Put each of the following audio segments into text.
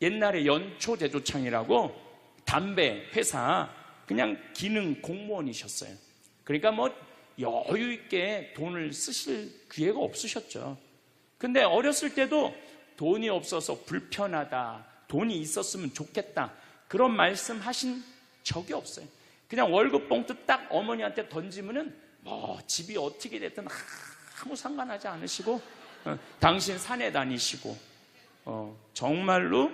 옛날에 연초제조창이라고 담배 회사 그냥 기능 공무원이셨어요. 그러니까 뭐 여유 있게 돈을 쓰실 기회가 없으셨죠. 근데 어렸을 때도 돈이 없어서 불편하다, 돈이 있었으면 좋겠다, 그런 말씀 하신 적이 없어요. 그냥 월급 봉투 딱 어머니한테 던지면은 뭐 집이 어떻게 됐든 아무 상관하지 않으시고 당신 산에 다니시고 정말로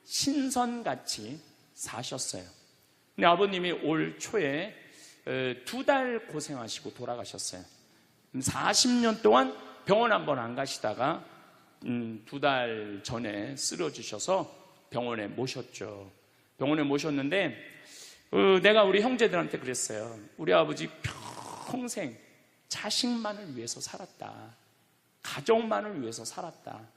신선같이 사셨어요. 근데 아버님이 올 초에 2달 고생하시고 돌아가셨어요. 40년 동안 병원 한 번 안 가시다가 2달 전에 쓰러지셔서 병원에 모셨죠. 병원에 모셨는데 내가 우리 형제들한테 그랬어요. 우리 아버지 평생 자식만을 위해서 살았다, 가족만을 위해서 살았다,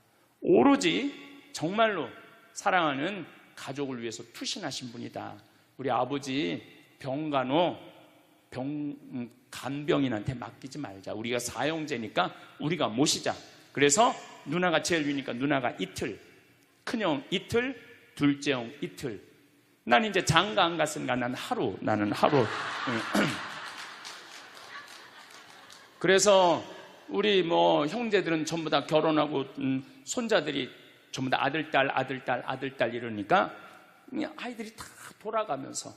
오로지 정말로 사랑하는 가족을 위해서 투신하신 분이다. 우리 아버지 병간호 간병인한테 맡기지 말자. 우리가 사형제니까 우리가 모시자. 그래서 누나가 제일 위니까 누나가 이틀, 큰형 이틀, 둘째 형 이틀. 난 이제 장가 안 갔으니까 나는 하루. 그래서 우리 뭐 형제들은 전부 다 결혼하고 손자들이 전부 다 아들딸 이러니까 아이들이 다 돌아가면서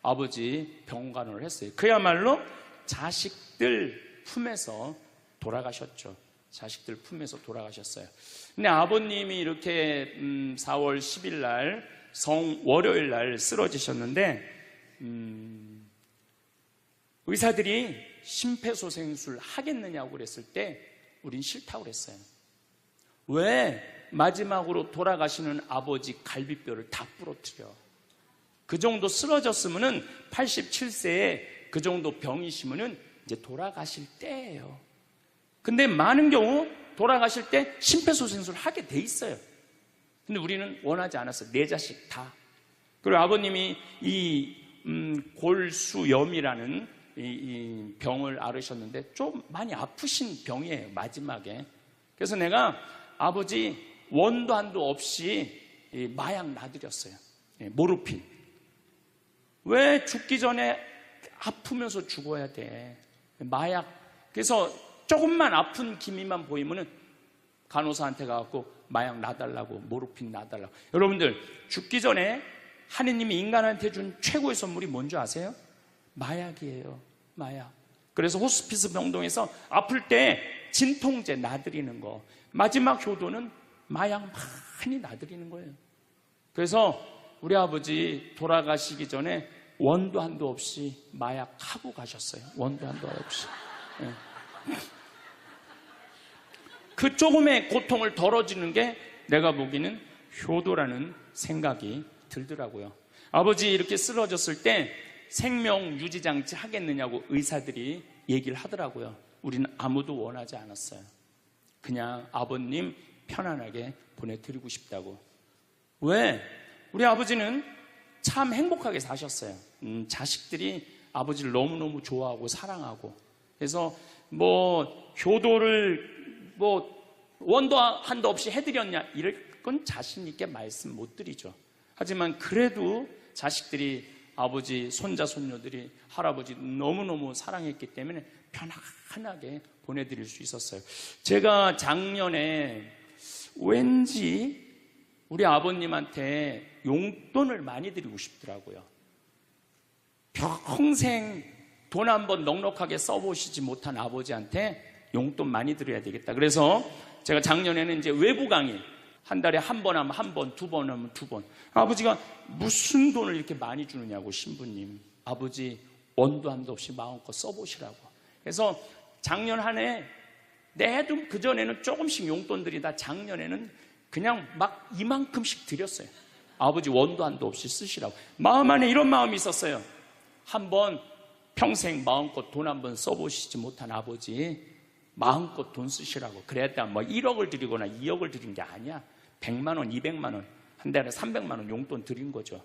아버지 병간호를 했어요. 그야말로 자식들 품에서 돌아가셨죠. 자식들 품에서 돌아가셨어요. 근데 아버님이 이렇게 4월 10일 날 월요일 날 쓰러지셨는데 의사들이 심폐소생술 하겠느냐고 그랬을 때 우린 싫다고 그랬어요. 왜 마지막으로 돌아가시는 아버지 갈비뼈를 다 부러뜨려? 그 정도 쓰러졌으면은 87세에 그 정도 병이시면은 이제 돌아가실 때예요. 근데 많은 경우 돌아가실 때 심폐소생술 하게 돼 있어요. 근데 우리는 원하지 않았어요. 4자식 다. 그리고 아버님이 이 골수염이라는 이 병을 앓으셨는데 좀 많이 아프신 병이에요, 마지막에. 그래서 내가 아버지 원도 한도 없이 마약 놔드렸어요. 모르핀. 왜 죽기 전에 아프면서 죽어야 돼? 마약. 그래서 조금만 아픈 기미만 보이면은 간호사한테 가갖고 마약 놔달라고, 모르핀 놔달라고. 여러분들, 죽기 전에 하느님이 인간한테 준 최고의 선물이 뭔지 아세요? 마약이에요. 마약. 그래서 호스피스 병동에서 아플 때 진통제 놔드리는 거, 마지막 효도는 마약 많이 놔드리는 거예요. 그래서 우리 아버지 돌아가시기 전에 원도 한도 없이 마약하고 가셨어요. 원도 한도 없이. 네. 그 조금의 고통을 덜어주는 게 내가 보기에는 효도라는 생각이 들더라고요. 아버지 이렇게 쓰러졌을 때 생명 유지장치 하겠느냐고 의사들이 얘기를 하더라고요. 우리는 아무도 원하지 않았어요. 그냥 아버님 편안하게 보내드리고 싶다고. 왜? 우리 아버지는 참 행복하게 사셨어요. 자식들이 아버지를 너무너무 좋아하고 사랑하고. 그래서 뭐 효도를 뭐 원도 한도 없이 해드렸냐, 이럴 건 자신 있게 말씀 못 드리죠. 하지만 그래도 자식들이, 아버지, 손자, 손녀들이 할아버지 너무너무 사랑했기 때문에 편안하게 보내드릴 수 있었어요. 제가 작년에 왠지 우리 아버님한테 용돈을 많이 드리고 싶더라고요. 평생 돈 한번 넉넉하게 써보시지 못한 아버지한테 용돈 많이 드려야 되겠다. 그래서 제가 작년에는 이제 외부 강의, 한 달에 한 번 하면 한 번, 2번 하면 2번. 아버지가 무슨 돈을 이렇게 많이 주느냐고, 신부님. 아버지 원도 한도 없이 마음껏 써보시라고. 그래서 작년 한 해 내도 그전에는 조금씩 용돈 드리다 작년에는 그냥 막 이만큼씩 드렸어요. 아버지 원도 한도 없이 쓰시라고. 마음 안에 이런 마음이 있었어요. 한번 평생 마음껏 돈 한번 써보시지 못한 아버지 마음껏 돈 쓰시라고. 그랬다 뭐 1억을 드리거나 2억을 드린 게 아니야. 100만 원, 200만 원, 한 달에 300만 원 용돈 드린 거죠.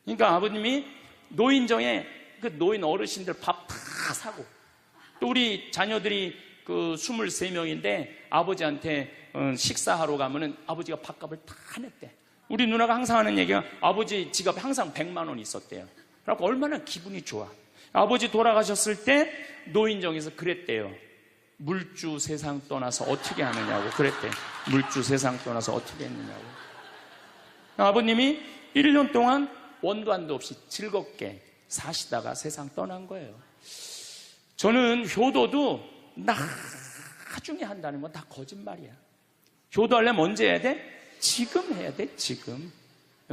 그러니까 아버님이 노인정에 그 노인 어르신들 밥 다 사고, 또 우리 자녀들이 그 23명인데 아버지한테 식사하러 가면은 아버지가 밥값을 다 냈대. 우리 누나가 항상 하는 얘기가 아버지 지갑에 항상 100만 원 있었대요. 그래서 얼마나 기분이 좋아. 아버지 돌아가셨을 때 노인정에서 그랬대요. 물주 세상 떠나서 어떻게 하느냐고 그랬대. 물주 세상 떠나서 어떻게 했느냐고. 아버님이 1년 동안 원도 한도 없이 즐겁게 사시다가 세상 떠난 거예요. 저는 효도도 나중에 한다는 건 다 거짓말이야. 효도하려면 언제 해야 돼? 지금 해야 돼, 지금.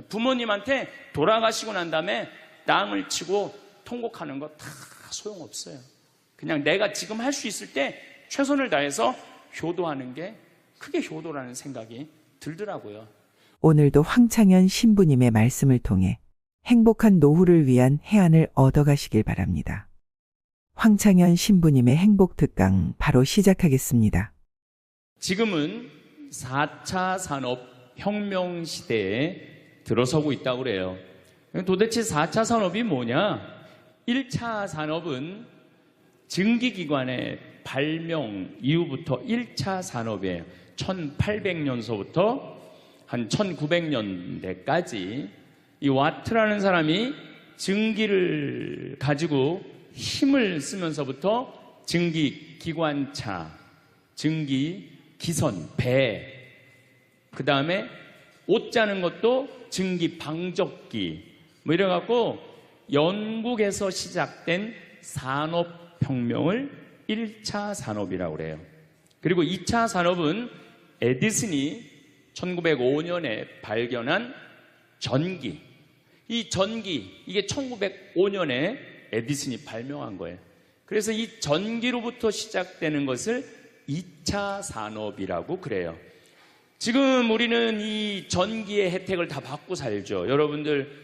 부모님한테 돌아가시고 난 다음에 땅을 치고 통곡하는 거 다 소용없어요. 그냥 내가 지금 할 수 있을 때 최선을 다해서 효도하는 게 그게 효도라는 생각이 들더라고요. 오늘도 황창현 신부님의 말씀을 통해 행복한 노후를 위한 해안을 얻어가시길 바랍니다. 황창현 신부님의 행복 특강 바로 시작하겠습니다. 지금은 4차 산업혁명 시대에 들어서고 있다고 그래요. 도대체 4차 산업이 뭐냐? 1차 산업은 증기기관의 발명 이후부터 1차 산업이에요. 1800년서부터 한 1900년대까지 이 와트라는 사람이 증기를 가지고 힘을 쓰면서부터 증기기관차, 증기기선, 배, 그 다음에 옷 짜는 것도 증기방적기 뭐 이래갖고 영국에서 시작된 산업혁명을 1차 산업이라고 그래요. 그리고 2차 산업은 에디슨이 1905년에 발견한 전기. 이 전기, 이게 1905년에 에디슨이 발명한 거예요. 그래서 이 전기로부터 시작되는 것을 2차 산업이라고 그래요. 지금 우리는 이 전기의 혜택을 다 받고 살죠. 여러분들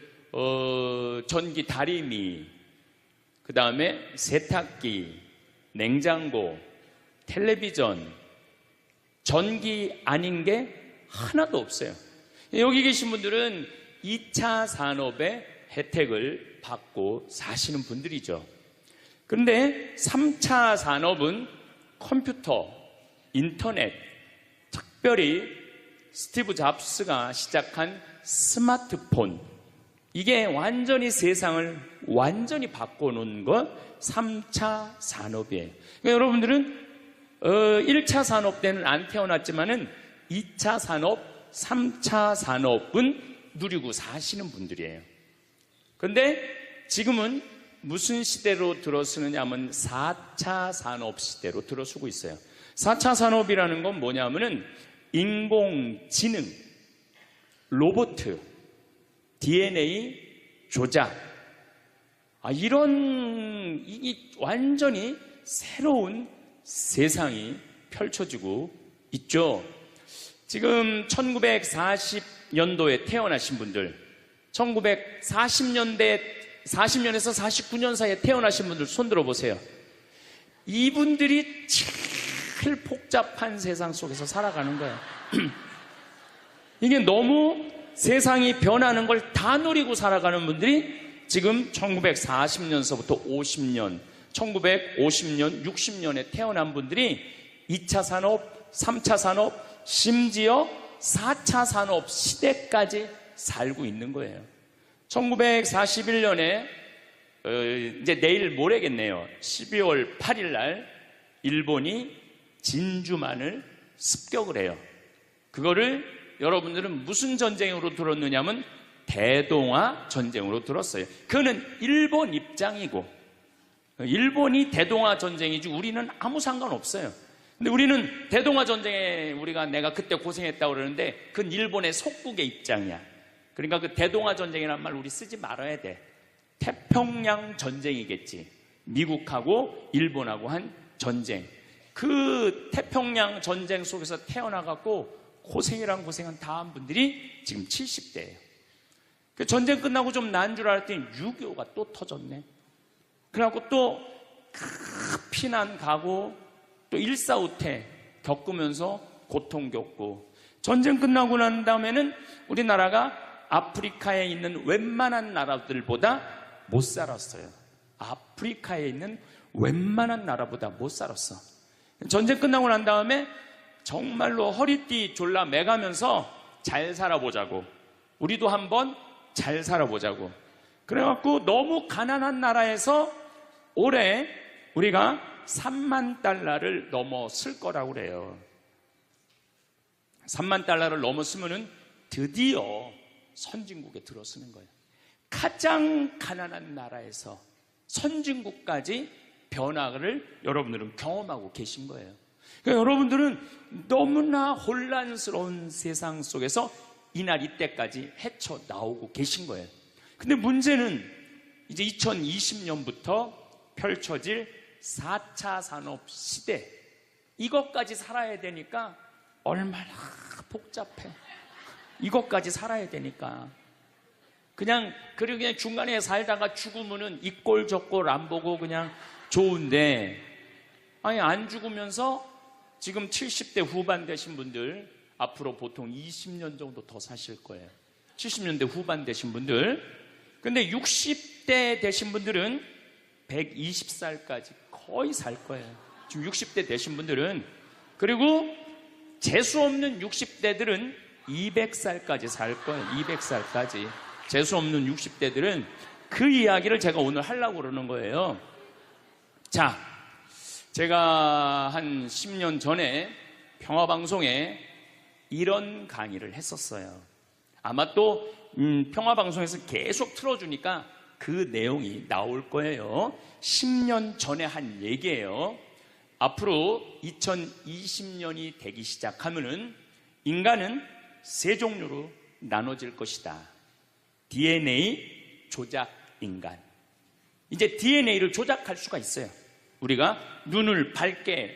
전기 다리미, 그 다음에 세탁기, 냉장고, 텔레비전, 전기 아닌 게 하나도 없어요. 여기 계신 분들은 2차 산업의 혜택을 받고 사시는 분들이죠. 그런데 3차 산업은 컴퓨터, 인터넷, 특별히 스티브 잡스가 시작한 스마트폰, 이게 완전히 세상을 완전히 바꿔놓은 것 3차 산업이에요. 그러니까 여러분들은 1차 산업 때는 안 태어났지만은 2차 산업, 3차 산업은 누리고 사시는 분들이에요. 그런데 지금은 무슨 시대로 들어서느냐 하면 4차 산업 시대로 들어서고 있어요. 4차 산업이라는 건 뭐냐면은 인공지능, 로봇, DNA 조작, 이런 완전히 새로운 세상이 펼쳐지고 있죠. 지금 1940년도에 태어나신 분들, 1940년대 40년에서 49년 사이에 태어나신 분들 손 들어보세요. 이분들이 제일 복잡한 세상 속에서 살아가는 거예요. 이게 너무 세상이 변하는 걸 다 누리고 살아가는 분들이 지금 1940년서부터 50년, 1950년, 60년에 태어난 분들이 2차 산업, 3차 산업, 심지어 4차 산업 시대까지 살고 있는 거예요. 1941년에 이제 내일 모레겠네요. 12월 8일 날 일본이 진주만을 습격을 해요. 그거를 여러분들은 무슨 전쟁으로 들었느냐면 대동아 전쟁으로 들었어요. 그거는 일본 입장이고 일본이 대동아 전쟁이지 우리는 아무 상관없어요. 근데 우리는 대동아 전쟁에 내가 그때 고생했다고 그러는데 그건 일본의 속국의 입장이야. 그러니까 그 대동아 전쟁이라는 말 우리 쓰지 말아야 돼. 태평양 전쟁이겠지. 미국하고 일본하고 한 전쟁. 그 태평양 전쟁 속에서 태어나갖고 고생이란 고생한 다음 분들이 지금 70대예요. 그 전쟁 끝나고 좀 나은 줄 알았더니 6.25가 또 터졌네. 그래갖고 또 피난 가고 또 일사후퇴 겪으면서 고통 겪고 전쟁 끝나고 난 다음에는 우리나라가 아프리카에 있는 웬만한 나라들보다 못 살았어요. 아프리카에 있는 웬만한 나라보다 못 살았어. 전쟁 끝나고 난 다음에 정말로 허리띠 졸라 매가면서 잘 살아보자고 우리도 한번 잘 살아보자고. 그래갖고 너무 가난한 나라에서 올해 우리가 3만 달러를 넘었을 거라고 그래요. 3만 달러를 넘었으면은 드디어 선진국에 들어서는 거예요. 가장 가난한 나라에서 선진국까지 변화를 여러분들은 경험하고 계신 거예요. 그러니까 여러분들은 너무나 혼란스러운 세상 속에서 이날 이때까지 헤쳐나오고 계신 거예요. 근데 문제는 이제 2020년부터 펼쳐질 4차 산업 시대, 이것까지 살아야 되니까 얼마나 복잡해. 이것까지 살아야 되니까. 그냥 중간에 살다가 죽으면은 이 꼴 저 꼴 안 보고 그냥 좋은데, 아니 안 죽으면서 지금 70대 후반 되신 분들 앞으로 보통 20년 정도 더 사실 거예요. 70년대 후반 되신 분들. 근데 60대 되신 분들은 120살까지 거의 살 거예요. 지금 60대 되신 분들은. 그리고 재수 없는 60대들은 200살까지 살 거예요. 200살까지. 재수 없는 60대들은. 그 이야기를 제가 오늘 하려고 그러는 거예요. 자, 제가 한 10년 전에 평화방송에 이런 강의를 했었어요. 아마 또 평화방송에서 계속 틀어주니까 그 내용이 나올 거예요. 10년 전에 한 얘기예요. 앞으로 2020년이 되기 시작하면은 인간은 세 종류로 나눠질 것이다. DNA 조작 인간. 이제 DNA를 조작할 수가 있어요. 우리가 눈을 밝게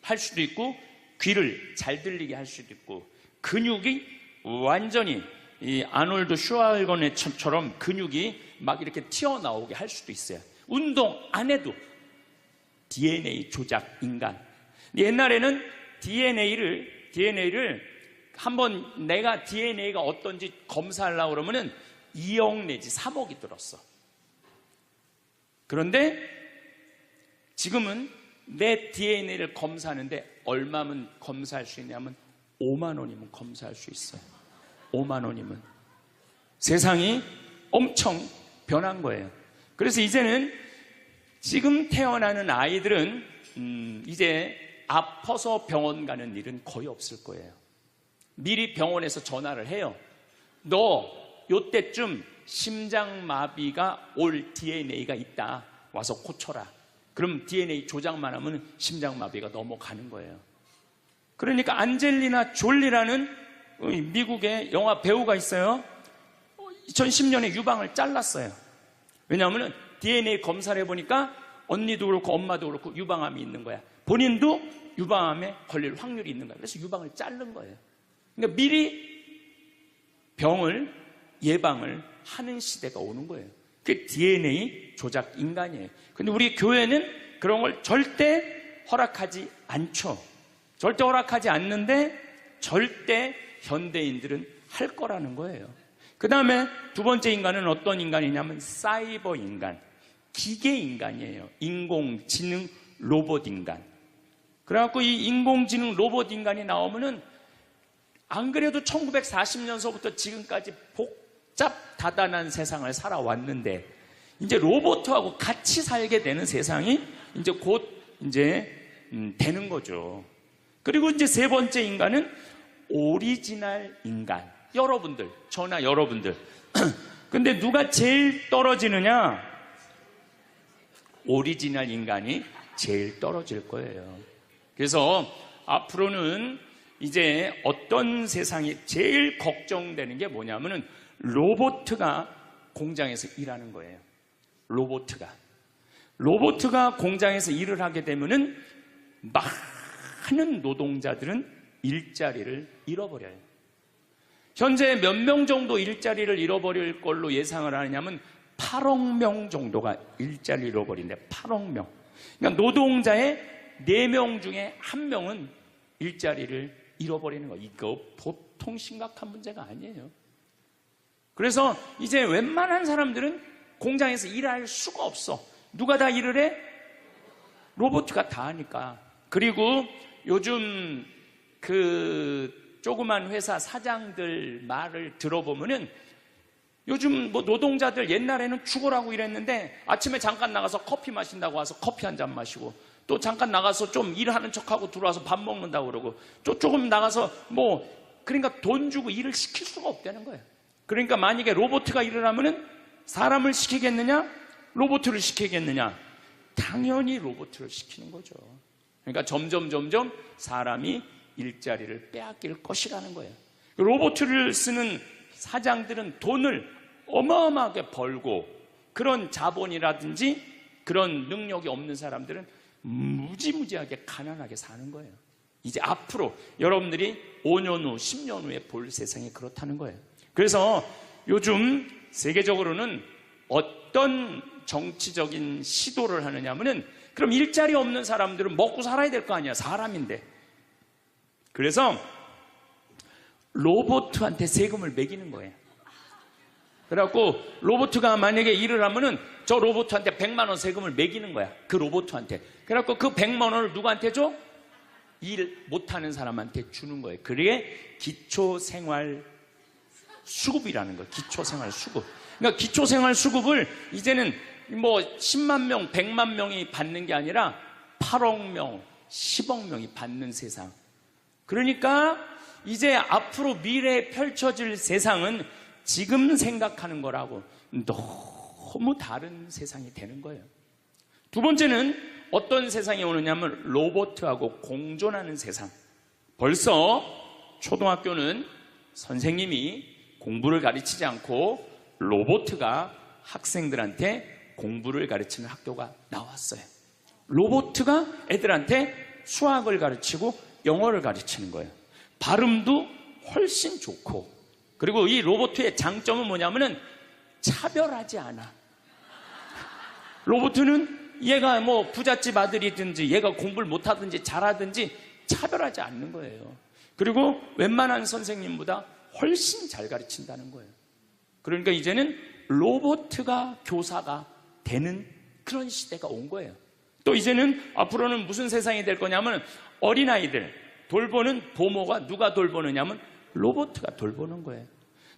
할 수도 있고, 귀를 잘 들리게 할 수도 있고, 근육이 완전히 이 아놀드 슈왈거네처럼 근육이 막 이렇게 튀어나오게 할 수도 있어요. 운동 안 해도 DNA 조작 인간. 옛날에는 DNA를 한번 내가 DNA가 어떤지 검사하려고 그러면은 2억 내지 3억이 들었어. 그런데 지금은 내 DNA를 검사하는데 얼마면 검사할 수 있냐면 5만 원이면 검사할 수 있어요. 5만 원이면. 세상이 엄청 변한 거예요. 그래서 이제는 지금 태어나는 아이들은 이제 아파서 병원 가는 일은 거의 없을 거예요. 미리 병원에서 전화를 해요. 너 요때쯤 심장마비가 올 DNA가 있다. 와서 고쳐라. 그럼 DNA 조작만 하면 심장마비가 넘어가는 거예요. 그러니까 안젤리나 졸리라는 미국의 영화 배우가 있어요. 2010년에 유방을 잘랐어요. 왜냐하면 DNA 검사를 해보니까 언니도 그렇고 엄마도 그렇고 유방암이 있는 거야. 본인도 유방암에 걸릴 확률이 있는 거야. 그래서 유방을 자른 거예요. 그러니까 미리 병을 예방을 하는 시대가 오는 거예요. 그게 DNA 조작 인간이에요. 근데 우리 교회는 그런 걸 절대 허락하지 않죠. 절대 허락하지 않는데 절대 현대인들은 할 거라는 거예요. 그 다음에 두 번째 인간은 어떤 인간이냐면 사이버 인간, 기계 인간이에요. 인공지능 로봇 인간. 그래갖고 이 인공지능 로봇 인간이 나오면은 안 그래도 1940년서부터 지금까지 복잡다단한 세상을 살아왔는데 이제 로봇하고 같이 살게 되는 세상이 이제 곧 이제 되는 거죠. 그리고 이제 세 번째 인간은 오리지널 인간. 여러분들, 저나 여러분들. 근데 누가 제일 떨어지느냐? 오리지널 인간이 제일 떨어질 거예요. 그래서 앞으로는 이제 어떤 세상이 제일 걱정되는 게 뭐냐면은 로봇가 공장에서 일하는 거예요. 로봇가 공장에서 일을 하게 되면은 많은 노동자들은 일자리를 잃어버려요. 현재 몇 명 정도 일자리를 잃어버릴 걸로 예상을 하느냐면 8억 명 정도가 일자리를 잃어버린대. 8억 명. 그러니까 노동자의 4명 중에 1명은 일자리를 잃어버리는 거예요. 이거 보통 심각한 문제가 아니에요. 그래서 이제 웬만한 사람들은 공장에서 일할 수가 없어. 누가 다 일을 해? 로봇가 다 하니까. 그리고 요즘 조그만 회사 사장들 말을 들어보면은 요즘 뭐 노동자들 옛날에는 죽으라고 일했는데 아침에 잠깐 나가서 커피 마신다고 와서 커피 한 잔 마시고, 또 잠깐 나가서 좀 일하는 척하고 들어와서 밥 먹는다고 그러고, 또 조금 나가서 그러니까 돈 주고 일을 시킬 수가 없다는 거예요. 그러니까 만약에 로봇가 일을 하면은 사람을 시키겠느냐, 로봇을 시키겠느냐? 당연히 로봇을 시키는 거죠. 그러니까 점점 사람이 일자리를 빼앗길 것이라는 거예요. 로봇을 쓰는 사장들은 돈을 어마어마하게 벌고, 그런 자본이라든지 그런 능력이 없는 사람들은 무지무지하게 가난하게 사는 거예요. 이제 앞으로 여러분들이 5년 후, 10년 후에 볼 세상이 그렇다는 거예요. 그래서 요즘 세계적으로는 어떤 정치적인 시도를 하느냐 하면은, 그럼 일자리 없는 사람들은 먹고 살아야 될 거 아니야, 사람인데. 그래서 로봇한테 세금을 매기는 거예요. 그래갖고 로봇가 만약에 일을 하면은 저 로봇한테 100만 원 세금을 매기는 거야, 그 로봇한테. 그래갖고 그 100만 원을 누구한테 줘? 일 못하는 사람한테 주는 거예요. 그게 기초생활 수급이라는 거예요. 기초생활 수급. 그러니까 기초생활 수급을 이제는 10만 명, 100만 명이 받는 게 아니라 8억 명, 10억 명이 받는 세상. 그러니까 이제 앞으로 미래에 펼쳐질 세상은 지금 생각하는 거라고 너무 다른 세상이 되는 거예요. 두 번째는 어떤 세상이 오느냐면 로봇하고 공존하는 세상. 벌써 초등학교는 선생님이 공부를 가르치지 않고 로봇가 학생들한테 공부를 가르치는 학교가 나왔어요. 로봇가 애들한테 수학을 가르치고 영어를 가르치는 거예요. 발음도 훨씬 좋고, 그리고 이 로봇의 장점은 뭐냐면은 차별하지 않아. 로봇은 얘가 부잣집 아들이든지 얘가 공부를 못하든지 잘하든지 차별하지 않는 거예요. 그리고 웬만한 선생님보다 훨씬 잘 가르친다는 거예요. 그러니까 이제는 로봇가 교사가 되는 그런 시대가 온 거예요. 또 이제는 앞으로는 무슨 세상이 될 거냐면, 어린아이들 돌보는 보모가 누가 돌보느냐면 로봇가 돌보는 거예요.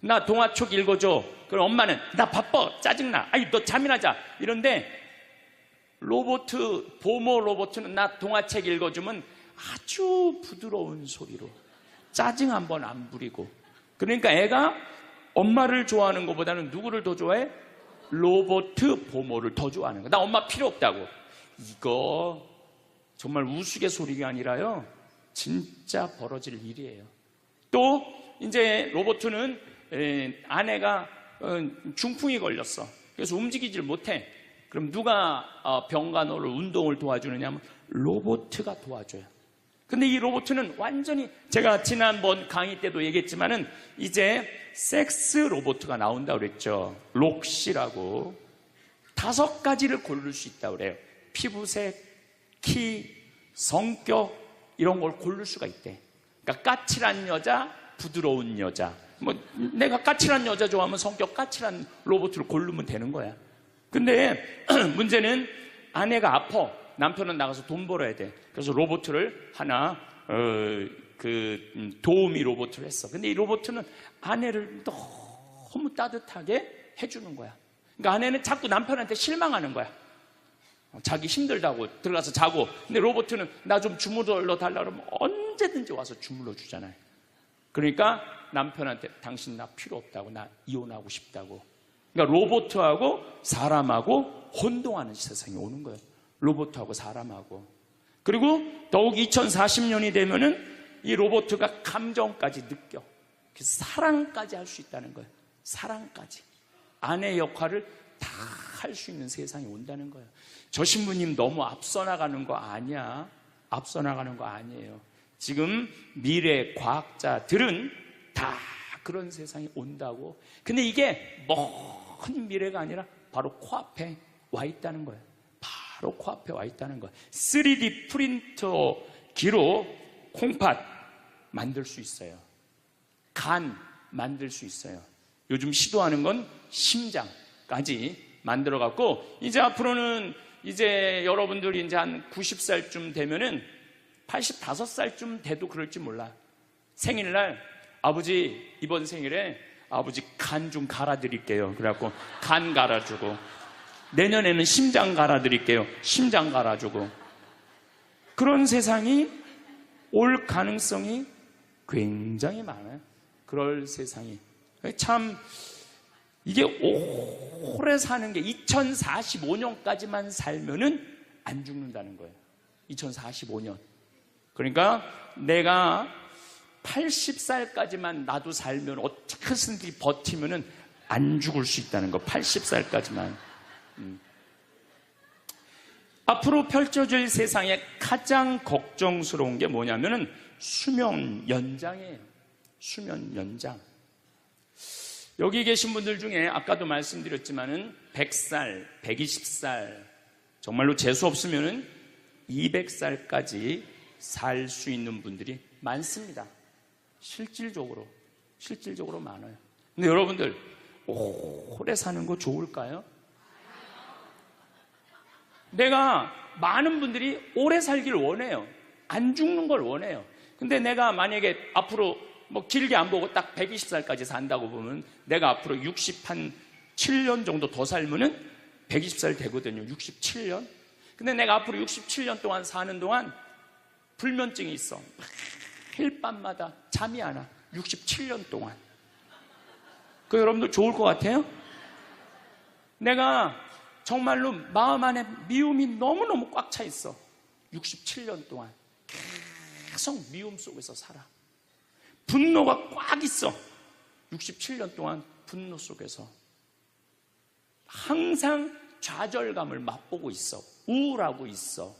나 동화책 읽어줘. 그럼 엄마는 나 바빠, 짜증나, 아이 너 잠이나 자, 이런데 보모 로봇은 나 동화책 읽어주면 아주 부드러운 소리로 짜증 한 번 안 부리고. 그러니까 애가 엄마를 좋아하는 것보다는 누구를 더 좋아해? 로봇 보모를 더 좋아하는 거야. 나 엄마 필요 없다고. 이거 정말 우스갯소리가 아니라요, 진짜 벌어질 일이에요. 또 이제 로봇은 아내가 중풍이 걸렸어. 그래서 움직이질 못해. 그럼 누가 병간호를, 운동을 도와주느냐 하면 로봇가 도와줘요. 근데 이 로봇은 완전히, 제가 지난번 강의 때도 얘기했지만은 이제 섹스 로봇가 나온다고 그랬죠. 록시라고. 5가지를 고를 수 있다고 그래요. 피부색, 키, 성격, 이런 걸 고를 수가 있대. 그러니까 까칠한 여자, 부드러운 여자. 내가 까칠한 여자 좋아하면 성격 까칠한 로봇을 고르면 되는 거야. 근데 문제는 아내가 아파. 남편은 나가서 돈 벌어야 돼. 그래서 로봇을 하나 도우미 로봇을 했어. 근데 이 로봇은 아내를 너무 따뜻하게 해주는 거야. 그러니까 아내는 자꾸 남편한테 실망하는 거야. 자기 힘들다고 들어가서 자고. 근데 로봇은 나 좀 주물러 달라 그러면 언제든지 와서 주물러 주잖아요. 그러니까 남편한테 당신 나 필요 없다고, 나 이혼하고 싶다고. 그러니까 로봇하고 사람하고 혼동하는 세상이 오는 거예요. 로봇하고 사람하고. 그리고 더욱 2040년이 되면은 이 로봇가 감정까지 느껴. 그래서 사랑까지 할 수 있다는 거예요. 사랑까지. 아내 역할을 다 할 수 있는 세상이 온다는 거예요. 저 신부님 너무 앞서 나가는 거 아니야? 앞서 나가는 거 아니에요. 지금 미래 과학자들은 다 그런 세상이 온다고. 근데 이게 먼 미래가 아니라 바로 코앞에 와 있다는 거예요. 바로 코앞에 와 있다는 거예요. 3D 프린터기로 콩팥 만들 수 있어요. 간 만들 수 있어요. 요즘 시도하는 건 심장까지 만들어 갖고, 이제 앞으로는 이제 여러분들이 이제 한 90살쯤 되면은 85살쯤 돼도 그럴지 몰라. 생일날 아버지 이번 생일에 아버지 간 좀 갈아드릴게요. 그래갖고 간 갈아주고, 내년에는 심장 갈아드릴게요. 심장 갈아주고. 그런 세상이 올 가능성이 굉장히 많아요. 그럴 세상이. 참 이게 오래 사는 게 2045년까지만 살면은 안 죽는다는 거예요. 2045년. 그러니까 내가 80살까지만 나도 살면 어떻게든지 버티면은 안 죽을 수 있다는 거. 80살까지만. 앞으로 펼쳐질 세상에 가장 걱정스러운 게 뭐냐면은 수명 연장이에요. 수명 연장. 여기 계신 분들 중에 아까도 말씀드렸지만은 100살, 120살, 정말로 재수 없으면은 200살까지 살 수 있는 분들이 많습니다. 실질적으로 많아요. 근데 여러분들 오래 사는 거 좋을까요? 내가 많은 분들이 오래 살기를 원해요. 안 죽는 걸 원해요. 근데 내가 만약에 앞으로 뭐 길게 안 보고 딱 120살까지 산다고 보면 내가 앞으로 67년 정도 더 살면은 120살 되거든요. 67년. 근데 내가 앞으로 67년 동안 사는 동안 불면증이 있어. 매일 밤마다 잠이 안 와. 67년 동안. 그 여러분들 좋을 것 같아요? 내가 정말로 마음 안에 미움이 너무너무 꽉 차 있어. 67년 동안 계속 미움 속에서 살아. 분노가 꽉 있어. 67년 동안 분노 속에서 항상 좌절감을 맛보고 있어. 우울하고 있어.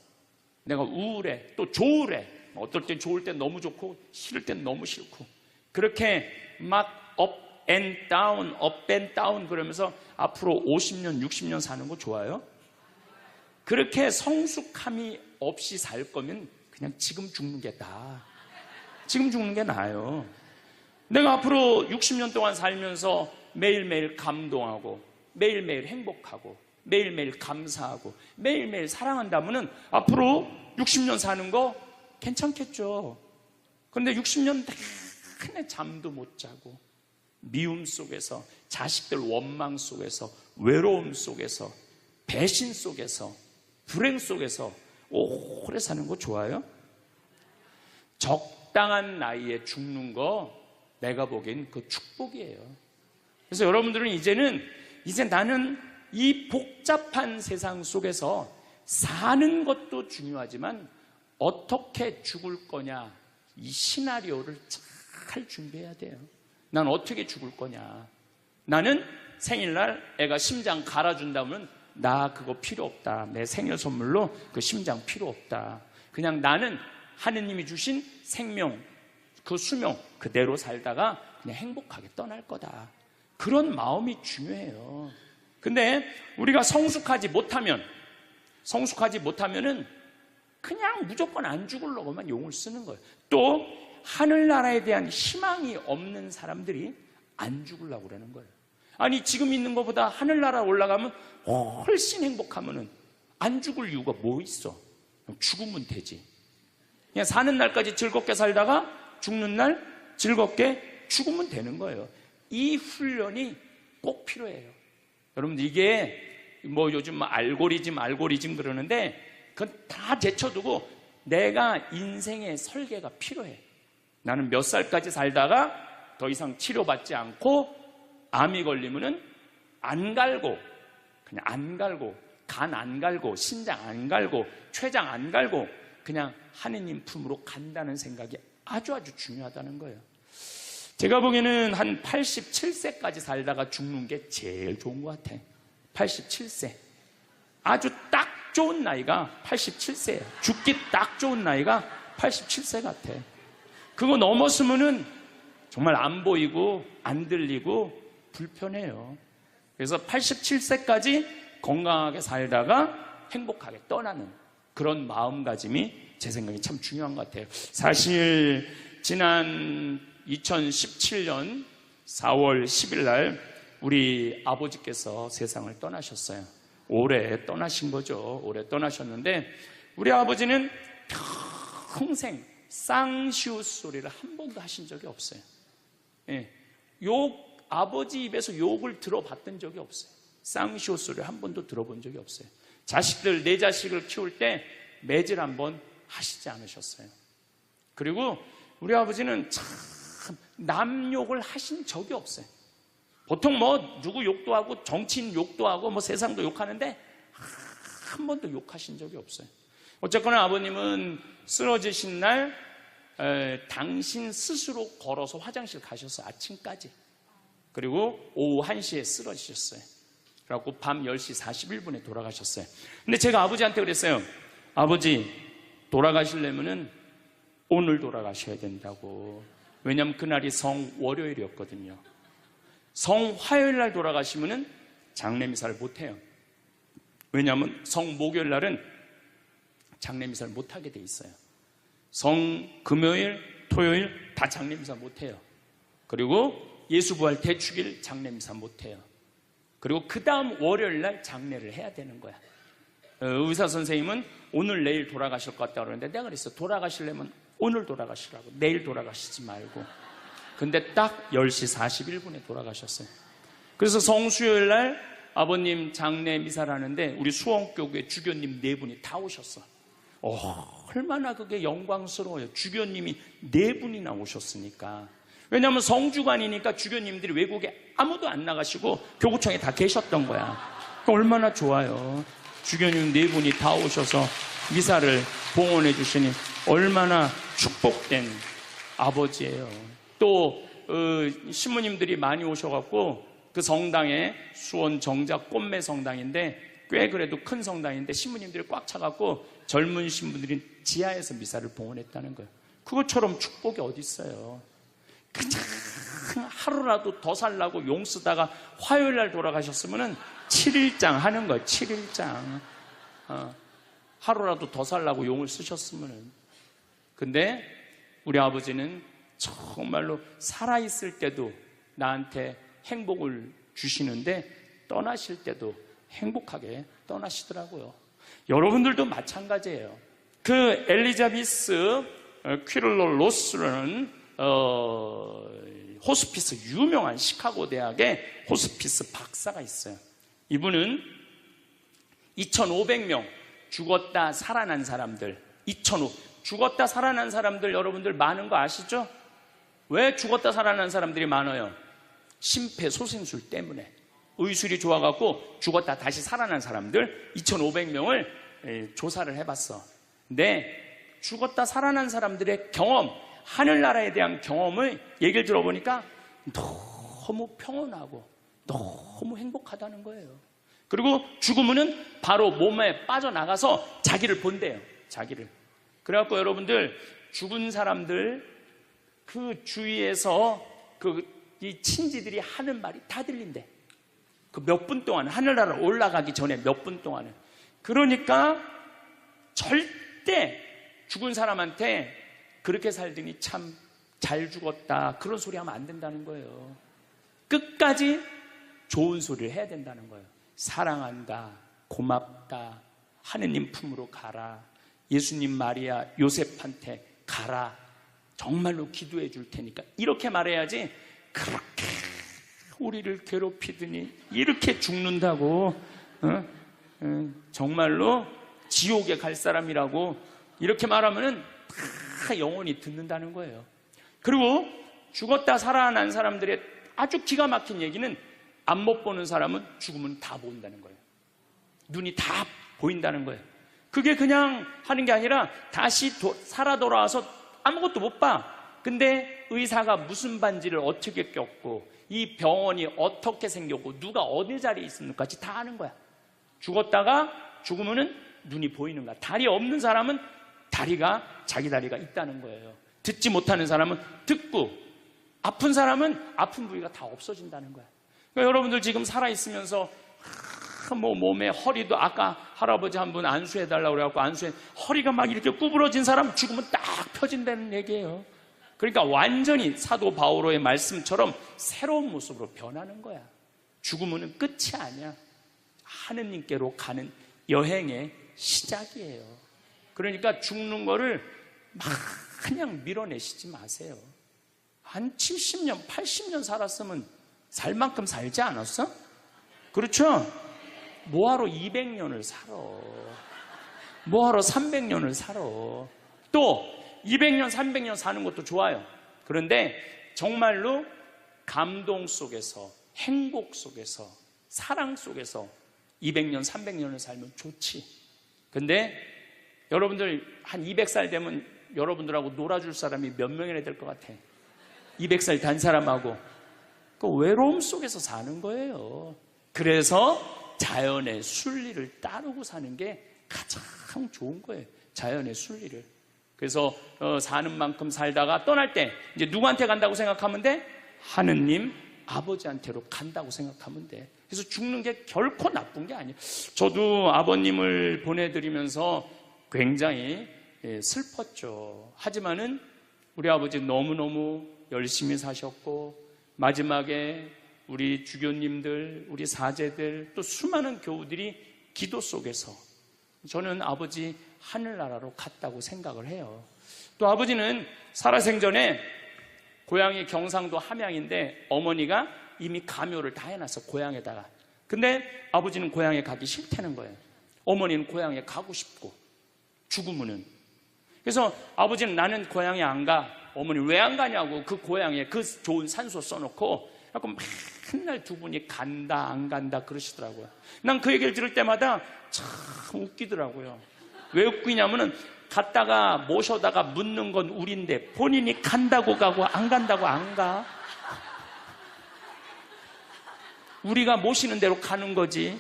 내가 우울해. 또 좋으래. 어떨 땐 좋을 땐 너무 좋고 싫을 땐 너무 싫고, 그렇게 막 업 앤 다운, 업 앤 다운 그러면서 앞으로 50년, 60년 사는 거 좋아요? 그렇게 성숙함이 없이 살 거면 그냥 지금 죽는 게 나아. 지금 죽는 게 나아요. 내가 앞으로 60년 동안 살면서 매일매일 감동하고, 매일매일 행복하고, 매일매일 감사하고, 매일매일 사랑한다면은 앞으로 60년 사는 거 괜찮겠죠. 그런데 60년 내내 잠도 못 자고, 미움 속에서, 자식들 원망 속에서, 외로움 속에서, 배신 속에서, 불행 속에서 오래 사는 거 좋아요? 적당한 나이에 죽는 거 내가 보기엔 그 축복이에요. 그래서 여러분들은 이제 나는 이 복잡한 세상 속에서 사는 것도 중요하지만 어떻게 죽을 거냐, 이 시나리오를 잘 준비해야 돼요. 난 어떻게 죽을 거냐. 나는 생일날 애가 심장 갈아준다면 나 그거 필요 없다. 내 생일 선물로 그 심장 필요 없다. 그냥 나는 하느님이 주신 생명, 그 수명 그대로 살다가 그냥 행복하게 떠날 거다. 그런 마음이 중요해요. 근데 우리가 성숙하지 못하면은 그냥 무조건 안 죽으려고만 용을 쓰는 거예요. 또 하늘나라에 대한 희망이 없는 사람들이 안 죽으려고 그러는 거예요. 아니 지금 있는 것보다 하늘나라 올라가면 훨씬 행복하면은 안 죽을 이유가 뭐 있어? 죽으면 되지. 그냥 사는 날까지 즐겁게 살다가 죽는 날 즐겁게 죽으면 되는 거예요. 이 훈련이 꼭 필요해요. 여러분들 이게 뭐 요즘 알고리즘 그러는데 그건 다 제쳐두고 내가 인생의 설계가 필요해. 나는 몇 살까지 살다가 더 이상 치료받지 않고 암이 걸리면은 안 갈고, 그냥 안 갈고, 간 안 갈고, 신장 안 갈고, 췌장 안 갈고 그냥 하느님 품으로 간다는 생각이 아주 중요하다는 거예요. 제가 보기에는 한 87세까지 살다가 죽는 게 제일 좋은 것 같아. 87세. 아주 딱 좋은 나이가 87세예요. 죽기 딱 좋은 나이가 87세 같아. 그거 넘었으면은 정말 안 보이고 안 들리고 불편해요. 그래서 87세까지 건강하게 살다가 행복하게 떠나는 그런 마음가짐이 제 생각에 참 중요한 것 같아요. 사실 지난 2017년 4월 10일 날 우리 아버지께서 세상을 떠나셨어요. 올해 떠나신 거죠. 올해 떠나셨는데 우리 아버지는 평생 쌍시옷 소리를 한 번도 하신 적이 없어요. 예. 아버지 입에서 욕을 들어봤던 적이 없어요. 쌍시옷 소리를 한 번도 들어본 적이 없어요. 내 자식을 키울 때 매질 한 번 하시지 않으셨어요. 그리고 우리 아버지는 참 남 욕을 하신 적이 없어요. 보통 누구 욕도 하고 정치인 욕도 하고 세상도 욕하는데 한 번도 욕하신 적이 없어요. 어쨌거나 아버님은 쓰러지신 날 당신 스스로 걸어서 화장실 가셔서 아침까지, 그리고 오후 1시에 쓰러지셨어요. 그래갖고 밤 10시 41분에 돌아가셨어요. 근데 제가 아버지한테 그랬어요. 아버지, 돌아가시려면은 오늘 돌아가셔야 된다고. 왜냐하면 그날이 성월요일이었거든요. 성화요일 날 돌아가시면은 장례미사를 못해요. 왜냐하면 성목요일 날은 장례미사를 못하게 돼 있어요. 성금요일, 토요일 다 장례미사 못해요. 그리고 예수부활 대축일 장례미사 못해요. 그리고 그 다음 월요일 날 장례를 해야 되는 거야. 의사 선생님은 오늘 내일 돌아가실 것 같다고 그러는데 내가 그랬어. 돌아가시려면 오늘 돌아가시라고, 내일 돌아가시지 말고. 근데 딱 10시 41분에 돌아가셨어요. 그래서 성수요일 날 아버님 장례 미사를 하는데 우리 수원교구에 주교님 4분이 다 오셨어. 얼마나 그게 영광스러워요. 주교님이 4분이나 오셨으니까. 왜냐하면 성주관이니까 주교님들이 외국에 아무도 안 나가시고 교구청에 다 계셨던 거야. 얼마나 좋아요. 주교님 4분이 다 오셔서 미사를 봉헌해 주시니 얼마나 축복된 아버지예요. 또 신부님들이 많이 오셔갖고 그 성당에 수원 정작 꽃매 성당인데 꽤 그래도 큰 성당인데 신부님들이 꽉 차갖고 젊은 신부들이 지하에서 미사를 봉헌했다는 거예요. 그것처럼 축복이 어디 있어요. 그냥 하루라도 더 살라고 용 쓰다가 화요일 날 돌아가셨으면은 7일장 하는 거예요. 7일장. 하루라도 더 살라고 용을 쓰셨으면은. 근데 우리 아버지는 정말로 살아있을 때도 나한테 행복을 주시는데 떠나실 때도 행복하게 떠나시더라고요. 여러분들도 마찬가지예요. 그 엘리자베스 퀴를로 로스라는 호스피스, 유명한 시카고 대학의 호스피스 박사가 있어요. 이분은 2,500명 죽었다 살아난 사람들, 죽었다 살아난 사람들 여러분들 많은 거 아시죠? 왜 죽었다 살아난 사람들이 많아요? 심폐소생술 때문에. 의술이 좋아갖고 죽었다 다시 살아난 사람들 2,500명을 조사를 해봤어. 근데 죽었다 살아난 사람들의 경험, 하늘나라에 대한 경험을 얘기를 들어보니까 너무 평온하고 너무 행복하다는 거예요. 그리고 죽으면은 바로 몸에 빠져나가서 자기를 본대요. 자기를. 그래갖고 여러분들 죽은 사람들 그 주위에서 이 친지들이 하는 말이 다 들린대. 그 몇 분 동안, 하늘나라 올라가기 전에 몇 분 동안은. 그러니까 절대 죽은 사람한테 그렇게 살더니 참 잘 죽었다 그런 소리 하면 안 된다는 거예요. 끝까지 좋은 소리를 해야 된다는 거예요. 사랑한다, 고맙다, 하느님 품으로 가라, 예수님 마리아 요셉한테 가라, 정말로 기도해 줄 테니까 이렇게 말해야지. 그렇게 우리를 괴롭히더니 이렇게 죽는다고 정말로 지옥에 갈 사람이라고 이렇게 말하면은 다 영원히 듣는다는 거예요. 그리고 죽었다 살아난 사람들의 아주 기가 막힌 얘기는 안 못 보는 사람은 죽으면 다 보인다는 거예요. 눈이 다 보인다는 거예요. 그게 그냥 하는 게 아니라 다시 살아 돌아와서 아무것도 못 봐. 근데 의사가 무슨 반지를 어떻게 꼈고 이 병원이 어떻게 생겼고 누가 어느 자리에 있습니까? 다 아는 거야. 죽었다가 죽으면은 눈이 보이는 거야. 다리 없는 사람은 자기 다리가 있다는 거예요. 듣지 못하는 사람은 듣고, 아픈 사람은 아픈 부위가 다 없어진다는 거야. 그러니까 여러분들 지금 살아있으면서 몸에 허리도, 아까 할아버지 한 분 안수해달라고 그래갖고 허리가 막 이렇게 구부러진 사람 죽으면 딱 펴진다는 얘기예요. 그러니까 완전히 사도 바오로의 말씀처럼 새로운 모습으로 변하는 거야. 죽으면 끝이 아니야. 하느님께로 가는 여행의 시작이에요. 그러니까 죽는 거를 막 그냥 밀어내시지 마세요. 한 70년, 80년 살았으면 살 만큼 살지 않았어? 그렇죠? 뭐하러 200년을 살아? 뭐하러 300년을 살아? 또 200년, 300년 사는 것도 좋아요. 그런데 정말로 감동 속에서, 행복 속에서, 사랑 속에서 200년, 300년을 살면 좋지. 근데 여러분들 한 200살 되면 여러분들하고 놀아줄 사람이 몇 명이나 될 것 같아? 200살 단 사람하고. 그 외로움 속에서 사는 거예요. 그래서 자연의 순리를 따르고 사는 게 가장 좋은 거예요. 자연의 순리를. 그래서 사는 만큼 살다가 떠날 때 이제 누구한테 간다고 생각하면 돼? 하느님 아버지한테로 간다고 생각하면 돼. 그래서 죽는 게 결코 나쁜 게 아니에요. 저도 아버님을 보내드리면서 굉장히 슬펐죠. 하지만은 우리 아버지 너무너무 열심히 사셨고, 마지막에 우리 주교님들, 우리 사제들, 또 수많은 교우들이 기도 속에서 저는 아버지 하늘나라로 갔다고 생각을 해요. 또 아버지는 살아생전에 고향이 경상도 함양인데 어머니가 이미 가묘를 다 해놨어, 고향에다가. 근데 아버지는 고향에 가기 싫다는 거예요. 어머니는 고향에 가고 싶고, 죽으면은. 그래서 아버지는 나는 고향에 안 가. 어머니 왜 안 가냐고, 그 고향에 그 좋은 산소 써놓고 맨날 두 분이 간다 안 간다 그러시더라고요. 난 그 얘기를 들을 때마다 참 웃기더라고요. 왜 웃기냐면은 갔다가 모셔다가 묻는 건 우린데 본인이 간다고 가고 안 간다고 안 가. 우리가 모시는 대로 가는 거지.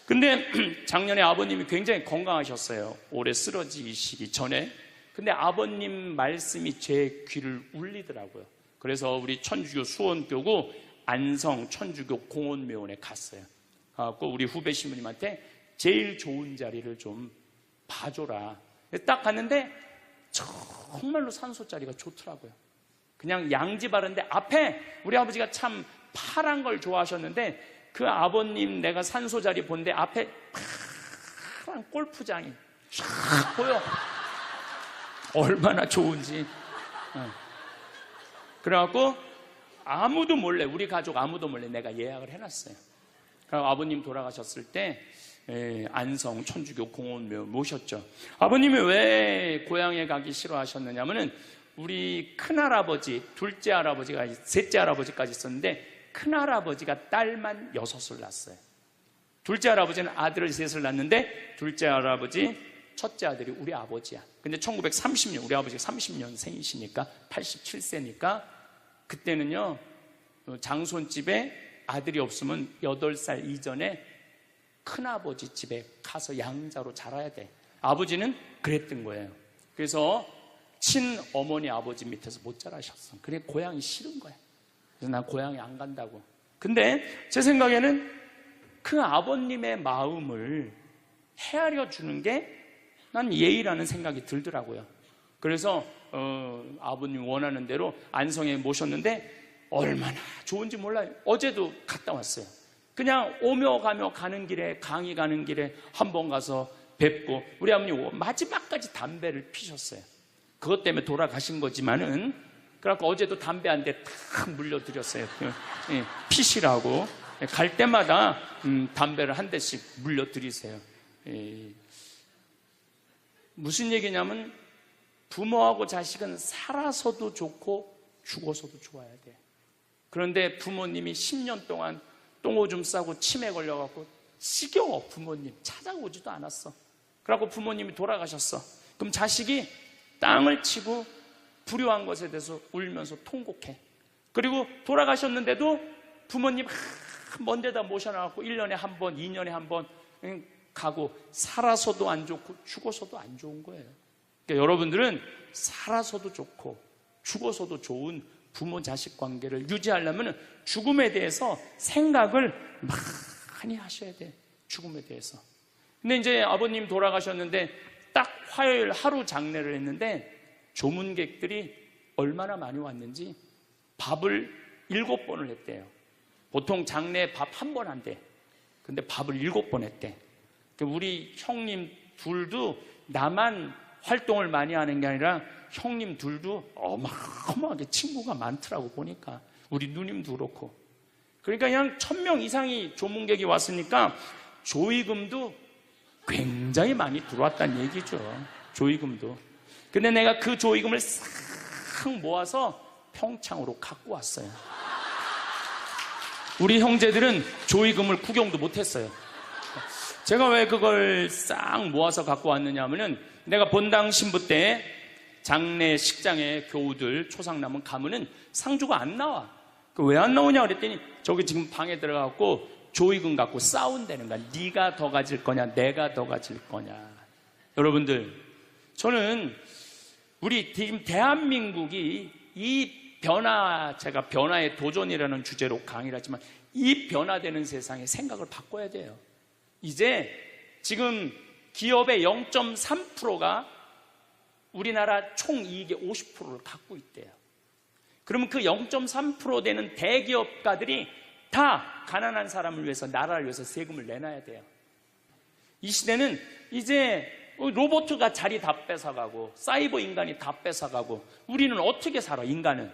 근데 작년에 아버님이 굉장히 건강하셨어요. 올해 쓰러지시기 전에. 근데 아버님 말씀이 제 귀를 울리더라고요. 그래서 우리 천주교 수원교구 안성 천주교 공원묘원에 갔어요. 꼭 우리 후배 신부님한테 제일 좋은 자리를 좀 봐줘라. 딱 갔는데 정말로 산소 자리가 좋더라고요. 그냥 양지 바른데 앞에 우리 아버지가 참 파란 걸 좋아하셨는데 그 아버님 내가 산소 자리 본데 앞에 파란 골프장이 쫙 보여. 얼마나 좋은지. 그래갖고 아무도 몰래, 우리 가족 아무도 몰래 내가 예약을 해놨어요. 그리고 아버님 돌아가셨을 때 안성 천주교 공원묘 모셨죠. 아버님이 왜 고향에 가기 싫어하셨느냐면은 우리 큰할아버지, 둘째 할아버지가, 셋째 할아버지까지 있었는데 큰할아버지가 딸만 6을 낳았어요. 둘째 할아버지는 아들을 3을 낳았는데 둘째 할아버지, 첫째 아들이 우리 아버지야. 근데 1930년, 우리 아버지가 30년생이시니까 87세니까 그때는요, 장손집에 아들이 없으면 8살 이전에 큰아버지 집에 가서 양자로 자라야 돼. 아버지는 그랬던 거예요. 그래서 친어머니 아버지 밑에서 못 자라셨어. 그래 고향이 싫은 거야. 그래서 난 고향에 안 간다고. 근데 제 생각에는 그 아버님의 마음을 헤아려 주는 게 난 예의라는 생각이 들더라고요. 그래서 아버님 원하는 대로 안성에 모셨는데 얼마나 좋은지 몰라요. 어제도 갔다 왔어요. 그냥 오며 가며 가는 길에, 강의 가는 길에 한번 가서 뵙고, 우리 아버님 마지막까지 담배를 피셨어요. 그것 때문에 돌아가신 거지만은, 그래갖고 어제도 담배 한 대 탁 물려드렸어요. 피시라고. 갈 때마다 담배를 한 대씩 물려드리세요. 무슨 얘기냐면 부모하고 자식은 살아서도 좋고 죽어서도 좋아야 돼. 그런데 부모님이 10년 동안 똥오줌 싸고 치매 걸려갖고 지겨워. 부모님 찾아오지도 않았어. 그래갖고 부모님이 돌아가셨어. 그럼 자식이 땅을 치고 불효한 것에 대해서 울면서 통곡해. 그리고 돌아가셨는데도 부모님 먼 데다 모셔놔갖고 1년에 한 번, 2년에 한 번 가고, 살아서도 안 좋고 죽어서도 안 좋은 거예요. 그러니까 여러분들은 살아서도 좋고 죽어서도 좋은 부모 자식 관계를 유지하려면 죽음에 대해서 생각을 많이 하셔야 돼. 죽음에 대해서. 근데 이제 아버님 돌아가셨는데 딱 화요일 하루 장례를 했는데 조문객들이 얼마나 많이 왔는지 밥을 7번을 했대요. 보통 장례 밥 1번 한대. 근데 밥을 7번 했대. 우리 형님 둘도 나만 활동을 많이 하는 게 아니라 형님 둘도 어마어마하게 친구가 많더라고 보니까. 우리 누님도 그렇고. 그러니까 그냥 1000명 이상이 조문객이 왔으니까 조의금도 굉장히 많이 들어왔다는 얘기죠. 조의금도. 근데 내가 그 조의금을 싹 모아서 평창으로 갖고 왔어요. 우리 형제들은 조의금을 구경도 못했어요. 제가 왜 그걸 싹 모아서 갖고 왔느냐 하면은 내가 본당 신부 때 장례 식장에 교우들 초상남은 가면은 상주가 안 나와. 왜 안 나오냐 그랬더니 저기 지금 방에 들어가고 조의금 갖고 싸운다는 거야. 네가 더 가질 거냐 내가 더 가질 거냐. 여러분들, 저는 우리 지금 대한민국이 이 변화, 제가 변화의 도전이라는 주제로 강의를 하지만 이 변화되는 세상에 생각을 바꿔야 돼요. 이제 지금 기업의 0.3%가 우리나라 총이익의 50%를 갖고 있대요. 그러면 그 0.3% 되는 대기업가들이 다 가난한 사람을 위해서, 나라를 위해서 세금을 내놔야 돼요. 이 시대는 이제 로봇가 자리 다 뺏어가고 사이버 인간이 다 뺏어가고 우리는 어떻게 살아, 인간은.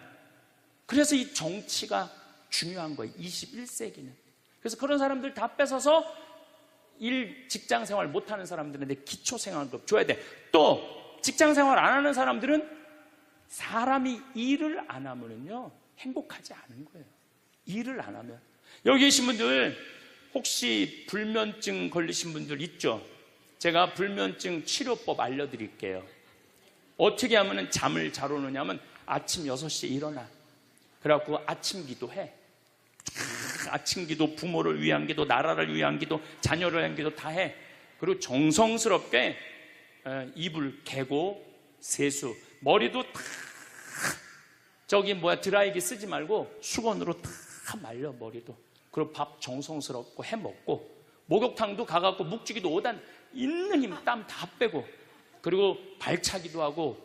그래서 이 정치가 중요한 거예요, 21세기는. 그래서 그런 사람들 다 뺏어서 직장 생활 못하는 사람들한테 기초생활급 줘야 돼. 또 직장 생활 안 하는 사람들은 사람이 일을 안 하면요 행복하지 않은 거예요. 일을 안 하면. 여기 계신 분들 혹시 불면증 걸리신 분들 있죠? 제가 불면증 치료법 알려드릴게요. 어떻게 하면 잠을 잘 오느냐면 아침 6시에 일어나. 그래갖고 아침 기도해. 아침 기도, 부모를 위한 기도, 나라를 위한 기도, 자녀를 위한 기도 다 해. 그리고 정성스럽게 이불 개고 세수, 머리도 다 드라이기 쓰지 말고 수건으로 다 말려 머리도. 그리고 밥 정성스럽고 해 먹고, 목욕탕도 가갖고 묵지기도 5단 있는 힘 땀 다 빼고, 그리고 발차기도 하고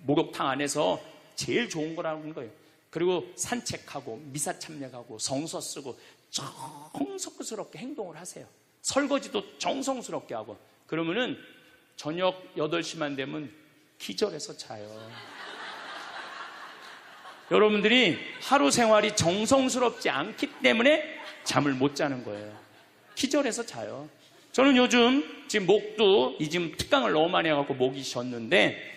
목욕탕 안에서 제일 좋은 거라는 거예요. 그리고 산책하고 미사 참여하고 성서 쓰고 정성스럽게 행동을 하세요. 설거지도 정성스럽게 하고. 그러면은 저녁 8시만 되면 기절해서 자요. 여러분들이 하루 생활이 정성스럽지 않기 때문에 잠을 못 자는 거예요. 기절해서 자요. 저는 요즘 지금 목도 지금 특강을 너무 많이 해갖고 목이 쉬었는데,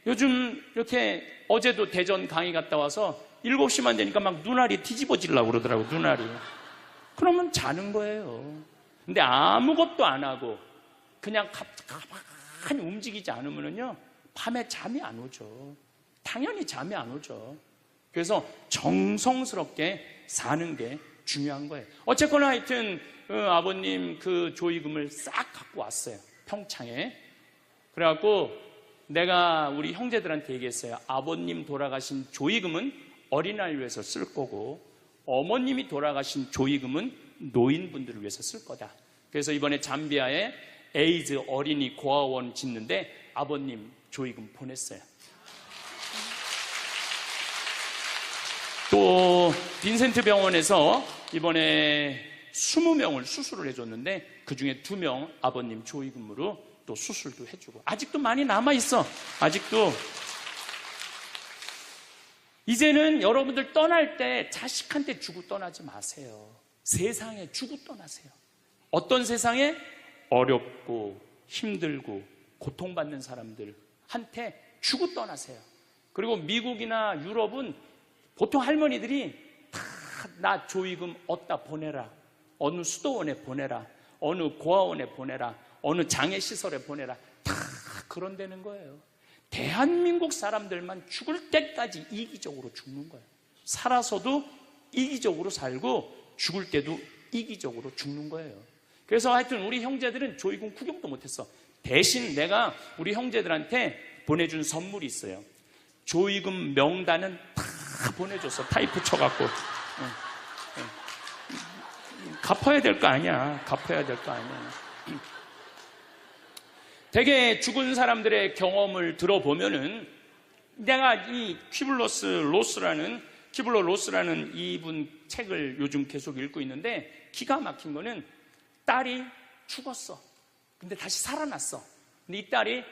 요즘 이렇게 어제도 대전 강의 갔다 와서 7시만 되니까 막 눈알이 뒤집어지려고 그러더라고, 눈알이. 그러면 자는 거예요. 근데 아무것도 안 하고 그냥 가만히 움직이지 않으면요 밤에 잠이 안 오죠. 당연히 잠이 안 오죠. 그래서 정성스럽게 사는 게 중요한 거예요. 어쨌거나 하여튼 아버님 그 조의금을 싹 갖고 왔어요, 평창에. 그래갖고 내가 우리 형제들한테 얘기했어요. 아버님 돌아가신 조의금은 어린아이를 위해서 쓸 거고, 어머님이 돌아가신 조의금은 노인분들을 위해서 쓸 거다. 그래서 이번에 잠비아에 에이즈 어린이 고아원 짓는데 아버님 조의금 보냈어요. 또 빈센트 병원에서 이번에 20명을 수술을 해줬는데 그중에 2명 아버님 조의금으로 또 수술도 해주고. 아직도 많이 남아있어. 아직도. 이제는 여러분들 떠날 때 자식한테 주고 떠나지 마세요. 세상에 주고 떠나세요. 어떤 세상에? 어렵고 힘들고 고통받는 사람들한테 주고 떠나세요. 그리고 미국이나 유럽은 보통 할머니들이 다 나 조의금 어디다 보내라, 어느 수도원에 보내라, 어느 고아원에 보내라, 어느 장애시설에 보내라, 다 그런다는 거예요. 대한민국 사람들만 죽을 때까지 이기적으로 죽는 거예요. 살아서도 이기적으로 살고 죽을 때도 이기적으로 죽는 거예요. 그래서 하여튼 우리 형제들은 조의금 구경도 못했어. 대신 내가 우리 형제들한테 보내준 선물이 있어요. 조의금 명단은 다 보내줬어. 타이프 쳐갖고. 갚아야 될 거 아니야. 갚아야 될 거 아니야. 되게 죽은 사람들의 경험을 들어보면은, 내가 이 키블러 로스라는 이분 책을 요즘 계속 읽고 있는데, 기가 막힌 거는 딸이 죽었어. 근데 다시 살아났어. 근데 이 딸이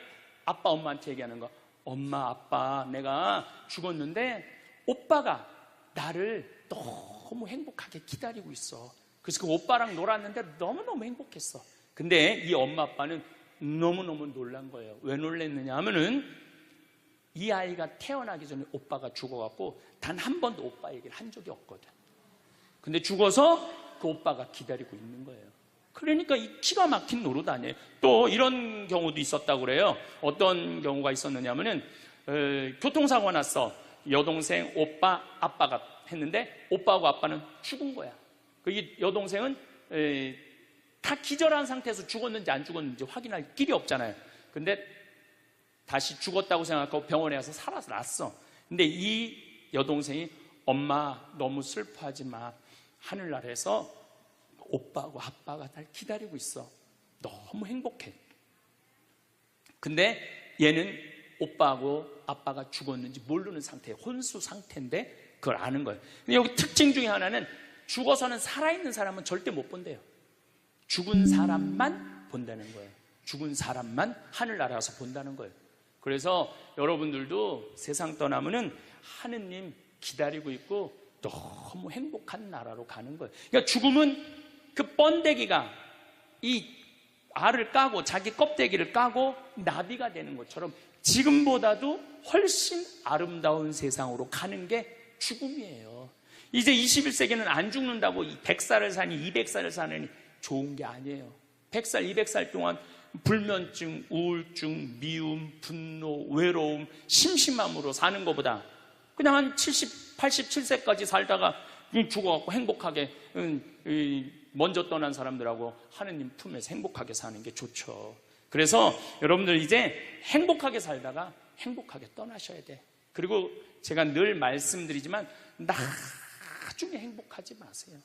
아빠 엄마한테 얘기하는 거. 엄마 아빠 내가 죽었는데 오빠가 나를 너무 행복하게 기다리고 있어. 그래서 그 오빠랑 놀았는데 너무너무 행복했어. 근데 이 엄마 아빠는 너무너무 놀란 거예요. 왜 놀랐느냐 하면은 이 아이가 태어나기 전에 오빠가 죽어갖고 단 한 번도 오빠 얘기를 한 적이 없거든. 근데 죽어서 그 오빠가 기다리고 있는 거예요. 그러니까 이 기가 막힌 노릇 아니에요. 또 이런 경우도 있었다고 그래요. 어떤 경우가 있었느냐면은 교통사고가 났어. 여동생, 오빠, 아빠가 했는데 오빠하고 아빠는 죽은 거야. 이 여동생은 다 기절한 상태에서 죽었는지 안 죽었는지 확인할 길이 없잖아요. 근데 다시 죽었다고 생각하고 병원에 가서 살아났어. 근데 이 여동생이 엄마 너무 슬퍼하지 마. 하늘나라에서 오빠하고 아빠가 날 기다리고 있어. 너무 행복해. 근데 얘는 오빠하고 아빠가 죽었는지 모르는 상태, 혼수 상태인데 그걸 아는 거예요. 근데 여기 특징 중에 하나는 죽어서는 살아있는 사람은 절대 못 본대요. 죽은 사람만 본다는 거예요. 죽은 사람만 하늘나라 가서 본다는 거예요. 그래서 여러분들도 세상 떠나면은 하느님 기다리고 있고 너무 행복한 나라로 가는 거예요. 그러니까 죽음은 그 번데기가 이 알을 까고 자기 껍데기를 까고 나비가 되는 것처럼 지금보다도 훨씬 아름다운 세상으로 가는 게 죽음이에요. 이제 21세기는 안 죽는다고 100살을 사니 200살을 사느니 좋은 게 아니에요. 100살, 200살 동안 불면증, 우울증, 미움, 분노, 외로움, 심심함으로 사는 것보다 그냥 한 70, 87세까지 살다가 죽어갖고 행복하게 먼저 떠난 사람들하고 하느님 품에서 행복하게 사는 게 좋죠. 그래서 여러분들 이제 행복하게 살다가 행복하게 떠나셔야 돼. 그리고 제가 늘 말씀드리지만 나중에 행복하지 마세요.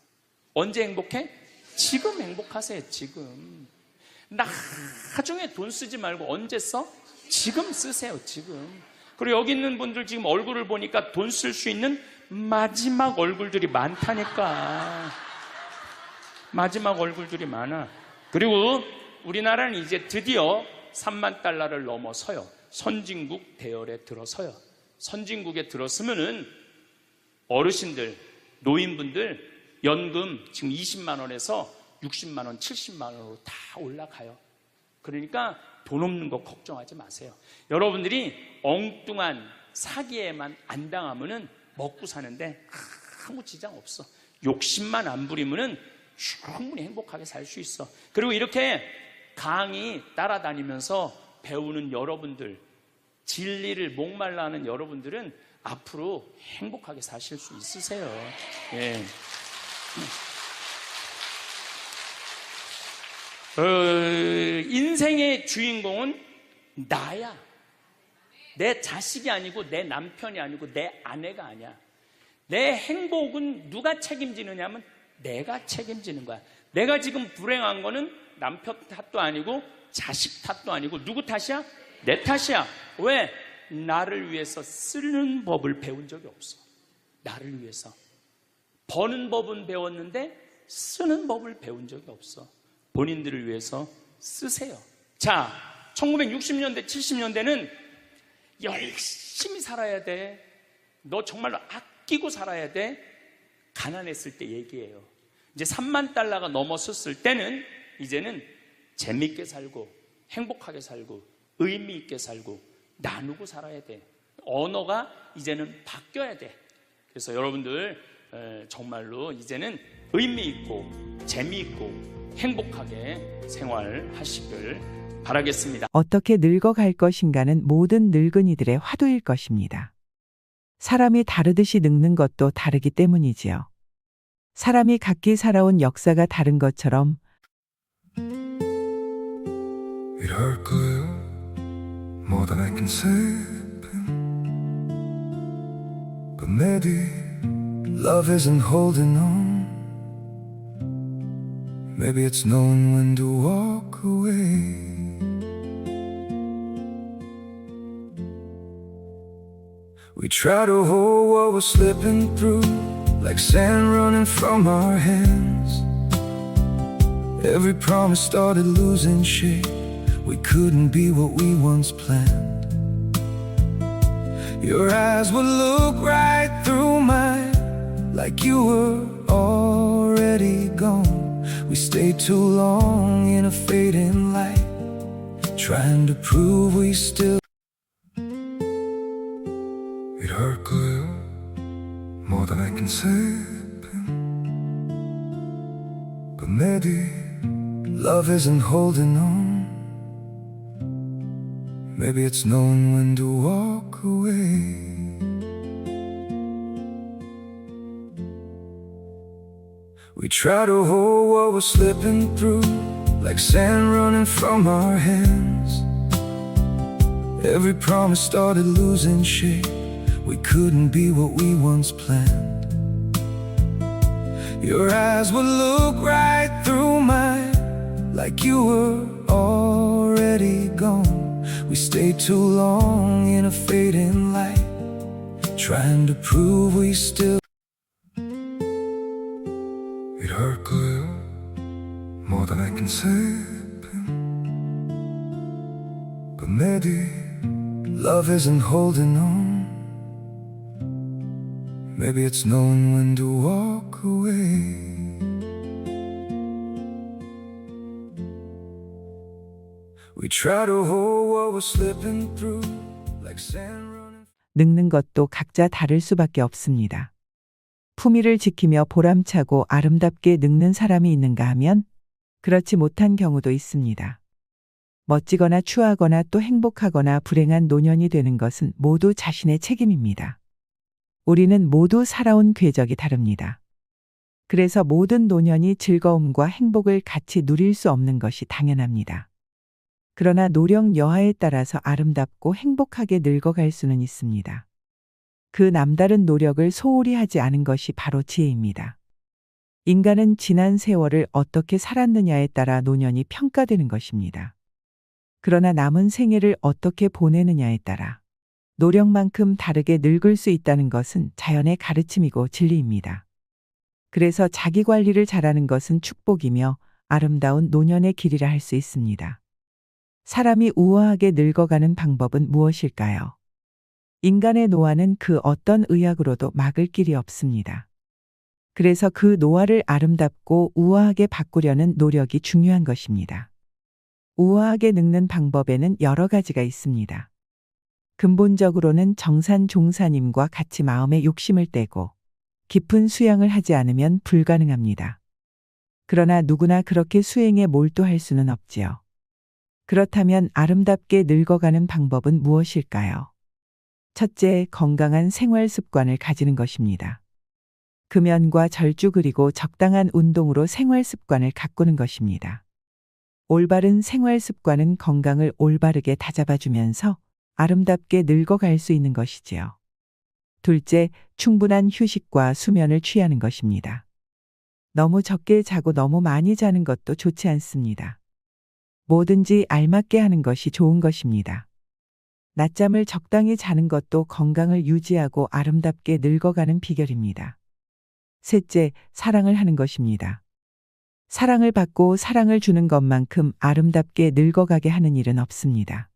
언제 행복해? 지금 행복하세요. 지금. 나중에 돈 쓰지 말고 언제 써? 지금 쓰세요. 지금. 그리고 여기 있는 분들 지금 얼굴을 보니까 돈 쓸 수 있는 마지막 얼굴들이 많다니까. 마지막 얼굴들이 많아. 그리고 우리나라는 이제 드디어 3만 달러를 넘어서요. 선진국 대열에 들어서요. 선진국에 들었으면은 어르신들, 노인분들 연금 지금 20만 원에서 60만 원, 70만 원으로 다 올라가요. 그러니까 돈 없는 거 걱정하지 마세요. 여러분들이 엉뚱한 사기에만 안 당하면은 먹고 사는데 아무 지장 없어. 욕심만 안 부리면은 충분히 행복하게 살 수 있어. 그리고 이렇게 강의 따라다니면서 배우는 여러분들, 진리를 목말라 하는 여러분들은 앞으로 행복하게 사실 수 있으세요. 예. 인생의 주인공은 나야. 내 자식이 아니고 내 남편이 아니고 내 아내가 아니야. 내 행복은 누가 책임지느냐 하면 내가 책임지는 거야. 내가 지금 불행한 거는 남편 탓도 아니고 자식 탓도 아니고 누구 탓이야? 내 탓이야. 왜? 나를 위해서 쓰는 법을 배운 적이 없어. 나를 위해서. 버는 법은 배웠는데 쓰는 법을 배운 적이 없어. 본인들을 위해서 쓰세요. 자, 1960년대, 70년대는 열심히 살아야 돼. 너 정말로 아끼고 살아야 돼. 가난했을 때 얘기예요. 이제 3만 달러가 넘었을 때는 이제는 재밌게 살고 행복하게 살고 의미 있게 살고 나누고 살아야 돼. 언어가 이제는 바뀌어야 돼. 그래서 여러분들 정말로 이제는 의미 있고 재미있고 행복하게 생활하시길 바라겠습니다. 어떻게 늙어갈 것인가는 모든 늙은이들의 화두일 것입니다. 사람이 다르듯이 늙는 것도 다르기 때문이지요. 사람이 각기 살아온 역사가 다른 것처럼 It hurt good, more than I can say. But maybe love isn't holding on. Maybe it's knowing when to walk away. We try to hold what we're slipping through, like sand running from our hands. Every promise started losing shape we couldn't be what we once planned. Your eyes would look right through mine, like you were already gone. We stayed too long in a fading light, trying to prove we still. It hurt good, more than I can say. But maybe love isn't holding on. Maybe it's knowing when to walk away. We try to hold what we're slipping through, like sand running from our hands. Every promise started losing shape. We couldn't be what we once planned. Your eyes would look right through mine, like you were already gone. We stayed too long in a fading light, trying to prove we still. It hurt good, more than I can say. But maybe love isn't holding on. Maybe it's knowing when to walk away. We try to hold what we're slipping through, like sand running. 늙는 것도 각자 다를 수밖에 없습니다. 품위를 지키며 보람차고 아름답게 늙는 사람이 있는가 하면 그렇지 못한 경우도 있습니다. 멋지거나 추하거나 또 행복하거나 불행한 노년이 되는 것은 모두 자신의 책임입니다. 우리는 모두 살아온 궤적이 다릅니다. 그래서 모든 노년이 즐거움과 행복을 같이 누릴 수 없는 것이 당연합니다. 그러나 노령 여하에 따라서 아름답고 행복하게 늙어갈 수는 있습니다. 그 남다른 노력을 소홀히 하지 않은 것이 바로 지혜입니다. 인간은 지난 세월을 어떻게 살았느냐에 따라 노년이 평가되는 것입니다. 그러나 남은 생애를 어떻게 보내느냐에 따라 노력만큼 다르게 늙을 수 있다는 것은 자연의 가르침이고 진리입니다. 그래서 자기 관리를 잘하는 것은 축복이며 아름다운 노년의 길이라 할 수 있습니다. 사람이 우아하게 늙어가는 방법은 무엇일까요? 인간의 노화는 그 어떤 의학으로도 막을 길이 없습니다. 그래서 그 노화를 아름답고 우아하게 바꾸려는 노력이 중요한 것입니다. 우아하게 늙는 방법에는 여러 가지가 있습니다. 근본적으로는 정산종사님과 같이 마음의 욕심을 떼고 깊은 수양을 하지 않으면 불가능합니다. 그러나 누구나 그렇게 수행에 몰두할 수는 없지요. 그렇다면 아름답게 늙어가는 방법은 무엇일까요? 첫째, 건강한 생활 습관을 가지는 것입니다. 금연과 절주 그리고 적당한 운동으로 생활 습관을 가꾸는 것입니다. 올바른 생활 습관은 건강을 올바르게 다잡아주면서 아름답게 늙어갈 수 있는 것이지요. 둘째, 충분한 휴식과 수면을 취하는 것입니다. 너무 적게 자고 너무 많이 자는 것도 좋지 않습니다. 뭐든지 알맞게 하는 것이 좋은 것입니다. 낮잠을 적당히 자는 것도 건강을 유지하고 아름답게 늙어가는 비결입니다. 셋째, 사랑을 하는 것입니다. 사랑을 받고 사랑을 주는 것만큼 아름답게 늙어가게 하는 일은 없습니다.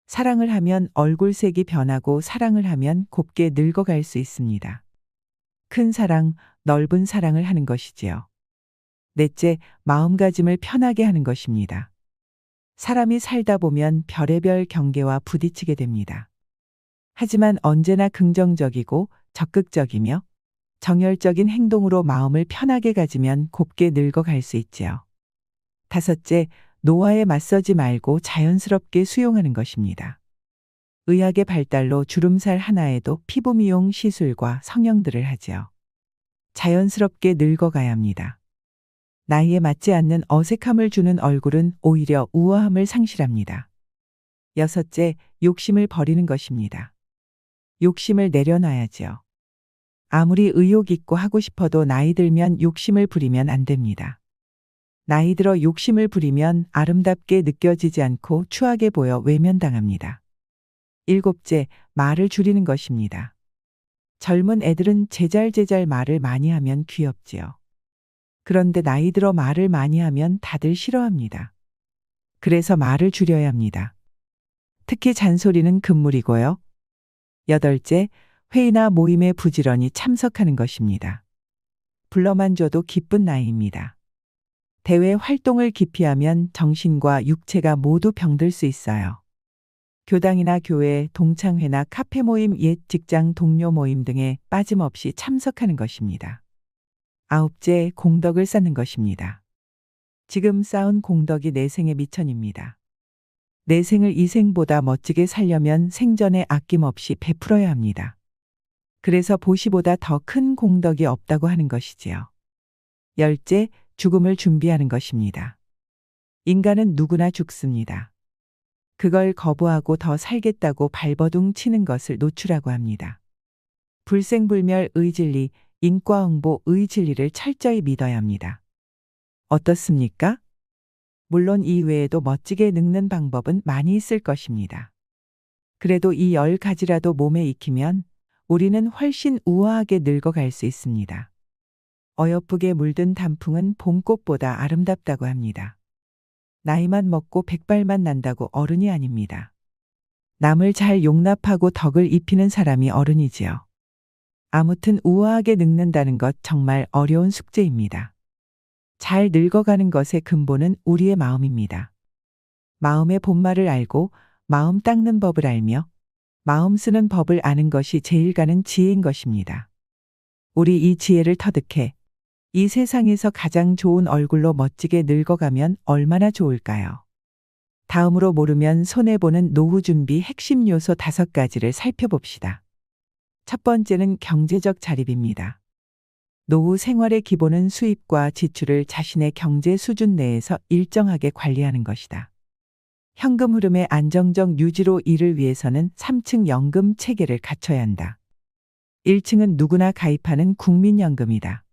사랑을 하면 얼굴색이 변하고 사랑을 하면 곱게 늙어갈 수 있습니다. 큰 사랑, 넓은 사랑을 하는 것이지요. 넷째, 마음가짐을 편하게 하는 것입니다. 사람이 살다 보면 별의별 경계와 부딪히게 됩니다. 하지만 언제나 긍정적이고 적극적이며 정열적인 행동으로 마음을 편하게 가지면 곱게 늙어갈 수 있지요. 다섯째, 노화에 맞서지 말고 자연스럽게 수용하는 것입니다. 의학의 발달로 주름살 하나에도 피부 미용 시술과 성형들을 하지요. 자연스럽게 늙어가야 합니다. 나이에 맞지 않는 어색함을 주는 얼굴은 오히려 우아함을 상실합니다. 여섯째, 욕심을 버리는 것입니다. 욕심을 내려놔야지요. 아무리 의욕 있고 하고 싶어도 나이 들면 욕심을 부리면 안 됩니다. 나이 들어 욕심을 부리면 아름답게 느껴지지 않고 추하게 보여 외면당합니다. 일곱째, 말을 줄이는 것입니다. 젊은 애들은 제잘제잘 말을 많이 하면 귀엽지요. 그런데 나이 들어 말을 많이 하면 다들 싫어합니다. 그래서 말을 줄여야 합니다. 특히 잔소리는 금물이고요. 8째, 회의나 모임에 부지런히 참석하는 것입니다. 불러만 줘도 기쁜 나이입니다. 대외 활동을 기피하면 정신과 육체가 모두 병들 수 있어요. 교당이나 교회, 동창회나 카페 모임, 옛 직장 동료 모임 등에 빠짐없이 참석하는 것입니다. 9째, 공덕을 쌓는 것입니다. 지금 쌓은 공덕이 내 생의 미천입니다. 내 생을 이 생보다 멋지게 살려면 생전에 아낌없이 베풀어야 합니다. 그래서 보시보다 더 큰 공덕이 없다고 하는 것이지요. 10째, 죽음을 준비하는 것입니다. 인간은 누구나 죽습니다. 그걸 거부하고 더 살겠다고 발버둥 치는 것을 노출하고 합니다. 불생불멸 의진리, 인과응보 의진리를 철저히 믿어야 합니다. 어떻습니까? 물론 이 외에도 멋지게 늙는 방법은 많이 있을 것입니다. 그래도 이 10가지라도 몸에 익히면 우리는 훨씬 우아하게 늙어갈 수 있습니다. 어여쁘게 물든 단풍은 봄꽃보다 아름답다고 합니다. 나이만 먹고 백발만 난다고 어른이 아닙니다. 남을 잘 용납하고 덕을 입히는 사람이 어른이지요. 아무튼 우아하게 늙는다는 것 정말 어려운 숙제입니다. 잘 늙어가는 것의 근본은 우리의 마음입니다. 마음의 본말을 알고 마음 닦는 법을 알며 마음 쓰는 법을 아는 것이 제일 가는 지혜인 것입니다. 우리 이 지혜를 터득해 이 세상에서 가장 좋은 얼굴로 멋지게 늙어가면 얼마나 좋을까요? 다음으로 모르면 손해보는 노후 준비 핵심 요소 5가지를 살펴봅시다. 첫 번째는 경제적 자립입니다. 노후 생활의 기본은 수입과 지출을 자신의 경제 수준 내에서 일정하게 관리하는 것이다. 현금 흐름의 안정적 유지로 이를 위해서는 3층 연금 체계를 갖춰야 한다. 1층은 누구나 가입하는 국민연금이다.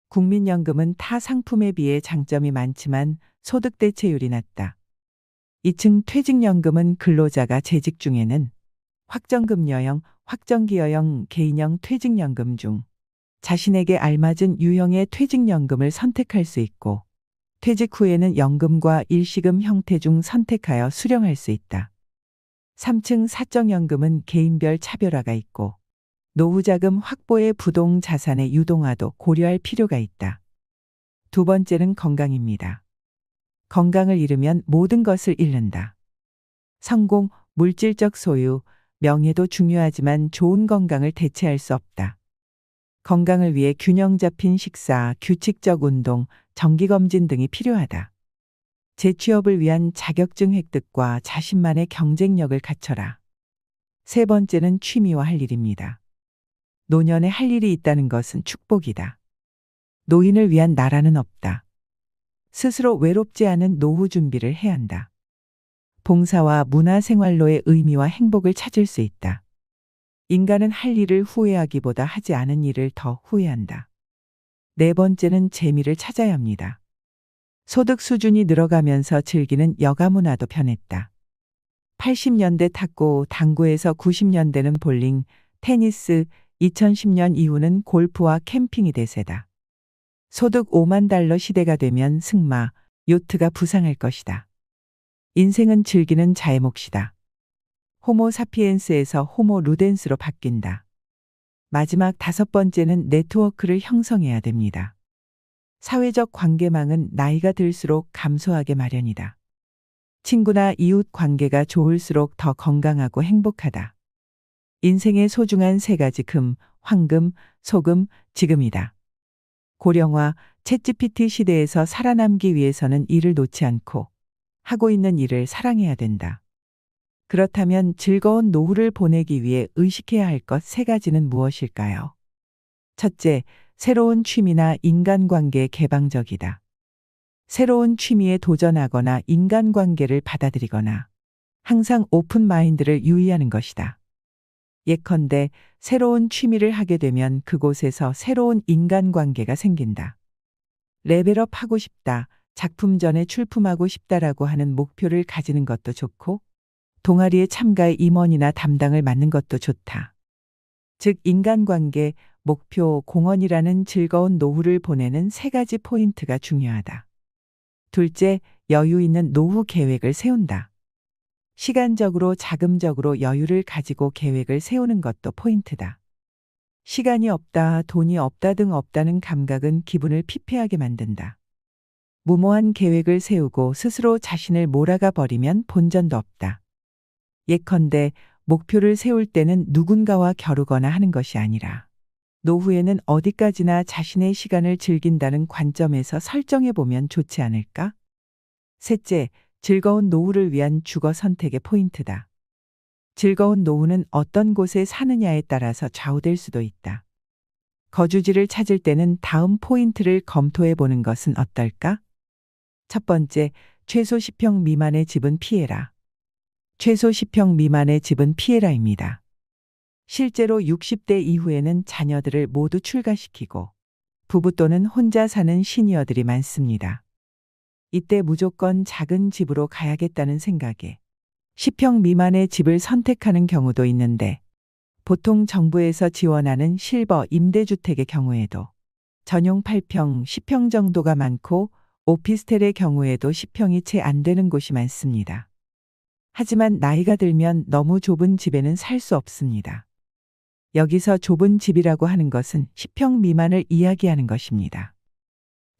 국민연금은 타 상품에 비해 장점이 많지만 소득 대체율이 낮다. 2층 퇴직연금은 근로자가 재직 중에는 확정급여형, 확정기여형, 개인형 퇴직연금 중 자신에게 알맞은 유형의 퇴직연금을 선택할 수 있고 퇴직 후에는 연금과 일시금 형태 중 선택하여 수령할 수 있다. 3층 사적연금은 개인별 차별화가 있고 노후자금 확보의 부동 자산의 유동화도 고려할 필요가 있다. 두 번째는 건강입니다. 건강을 잃으면 모든 것을 잃는다. 성공, 물질적 소유, 명예도 중요하지만 좋은 건강을 대체할 수 없다. 건강을 위해 균형 잡힌 식사, 규칙적 운동, 정기검진 등이 필요하다. 재취업을 위한 자격증 획득과 자신만의 경쟁력을 갖춰라. 세 번째는 취미와 할 일입니다. 노년에 할 일이 있다는 것은 축복이다. 노인을 위한 나라는 없다. 스스로 외롭지 않은 노후 준비를 해야 한다. 봉사와 문화생활로의 의미와 행복을 찾을 수 있다. 인간은 할 일을 후회하기보다 하지 않은 일을 더 후회한다. 네 번째는 재미를 찾아야 합니다. 소득 수준이 늘어가면서 즐기는 여가 문화도 변했다. 80년대 탁구, 당구에서 90년대는 볼링, 테니스, 2010년 이후는 골프와 캠핑이 대세다. 소득 5만 달러 시대가 되면 승마, 요트가 부상할 것이다. 인생은 즐기는 자의 몫이다. 호모 사피엔스에서 호모 루덴스로 바뀐다. 마지막 5번째는 네트워크를 형성해야 됩니다. 사회적 관계망은 나이가 들수록 감소하게 마련이다. 친구나 이웃 관계가 좋을수록 더 건강하고 행복하다. 인생의 소중한 3가지 금, 황금, 소금, 지금이다. 고령화, 챗GPT 시대에서 살아남기 위해서는 일을 놓지 않고 하고 있는 일을 사랑해야 된다. 그렇다면 즐거운 노후를 보내기 위해 의식해야 할 것 3가지는 무엇일까요? 첫째, 새로운 취미나 인간관계에 개방적이다. 새로운 취미에 도전하거나 인간관계를 받아들이거나 항상 오픈 마인드를 유의하는 것이다. 예컨대 새로운 취미를 하게 되면 그곳에서 새로운 인간관계가 생긴다. 레벨업 하고 싶다, 작품 전에 출품하고 싶다라고 하는 목표를 가지는 것도 좋고 동아리에 참가해 임원이나 담당을 맡는 것도 좋다. 즉 인간관계, 목표, 공헌이라는 즐거운 노후를 보내는 3가지 포인트가 중요하다. 둘째, 여유 있는 노후 계획을 세운다. 시간적으로 자금적으로 여유를 가지고 계획을 세우는 것도 포인트다. 시간이 없다, 돈이 없다 등 없다는 감각은 기분을 피폐하게 만든다. 무모한 계획을 세우고 스스로 자신을 몰아가 버리면 본전도 없다. 예컨대 목표를 세울 때는 누군가와 겨루거나 하는 것이 아니라 노후에는 어디까지나 자신의 시간을 즐긴다는 관점에서 설정해 보면 좋지 않을까? 셋째, 즐거운 노후를 위한 주거 선택의 포인트다. 즐거운 노후는 어떤 곳에 사느냐에 따라서 좌우될 수도 있다. 거주지를 찾을 때는 다음 포인트를 검토해 보는 것은 어떨까? 첫 번째, 최소 10평 미만의 집은 피해라. 최소 10평 미만의 집은 피해라입니다. 실제로 60대 이후에는 자녀들을 모두 출가시키고 부부 또는 혼자 사는 시니어들이 많습니다. 이때 무조건 작은 집으로 가야겠다는 생각에 10평 미만의 집을 선택하는 경우도 있는데 보통 정부에서 지원하는 실버 임대주택의 경우에도 전용 8평, 10평 정도가 많고 오피스텔의 경우에도 10평이 채 안 되는 곳이 많습니다. 하지만 나이가 들면 너무 좁은 집에는 살 수 없습니다. 여기서 좁은 집이라고 하는 것은 10평 미만을 이야기하는 것입니다.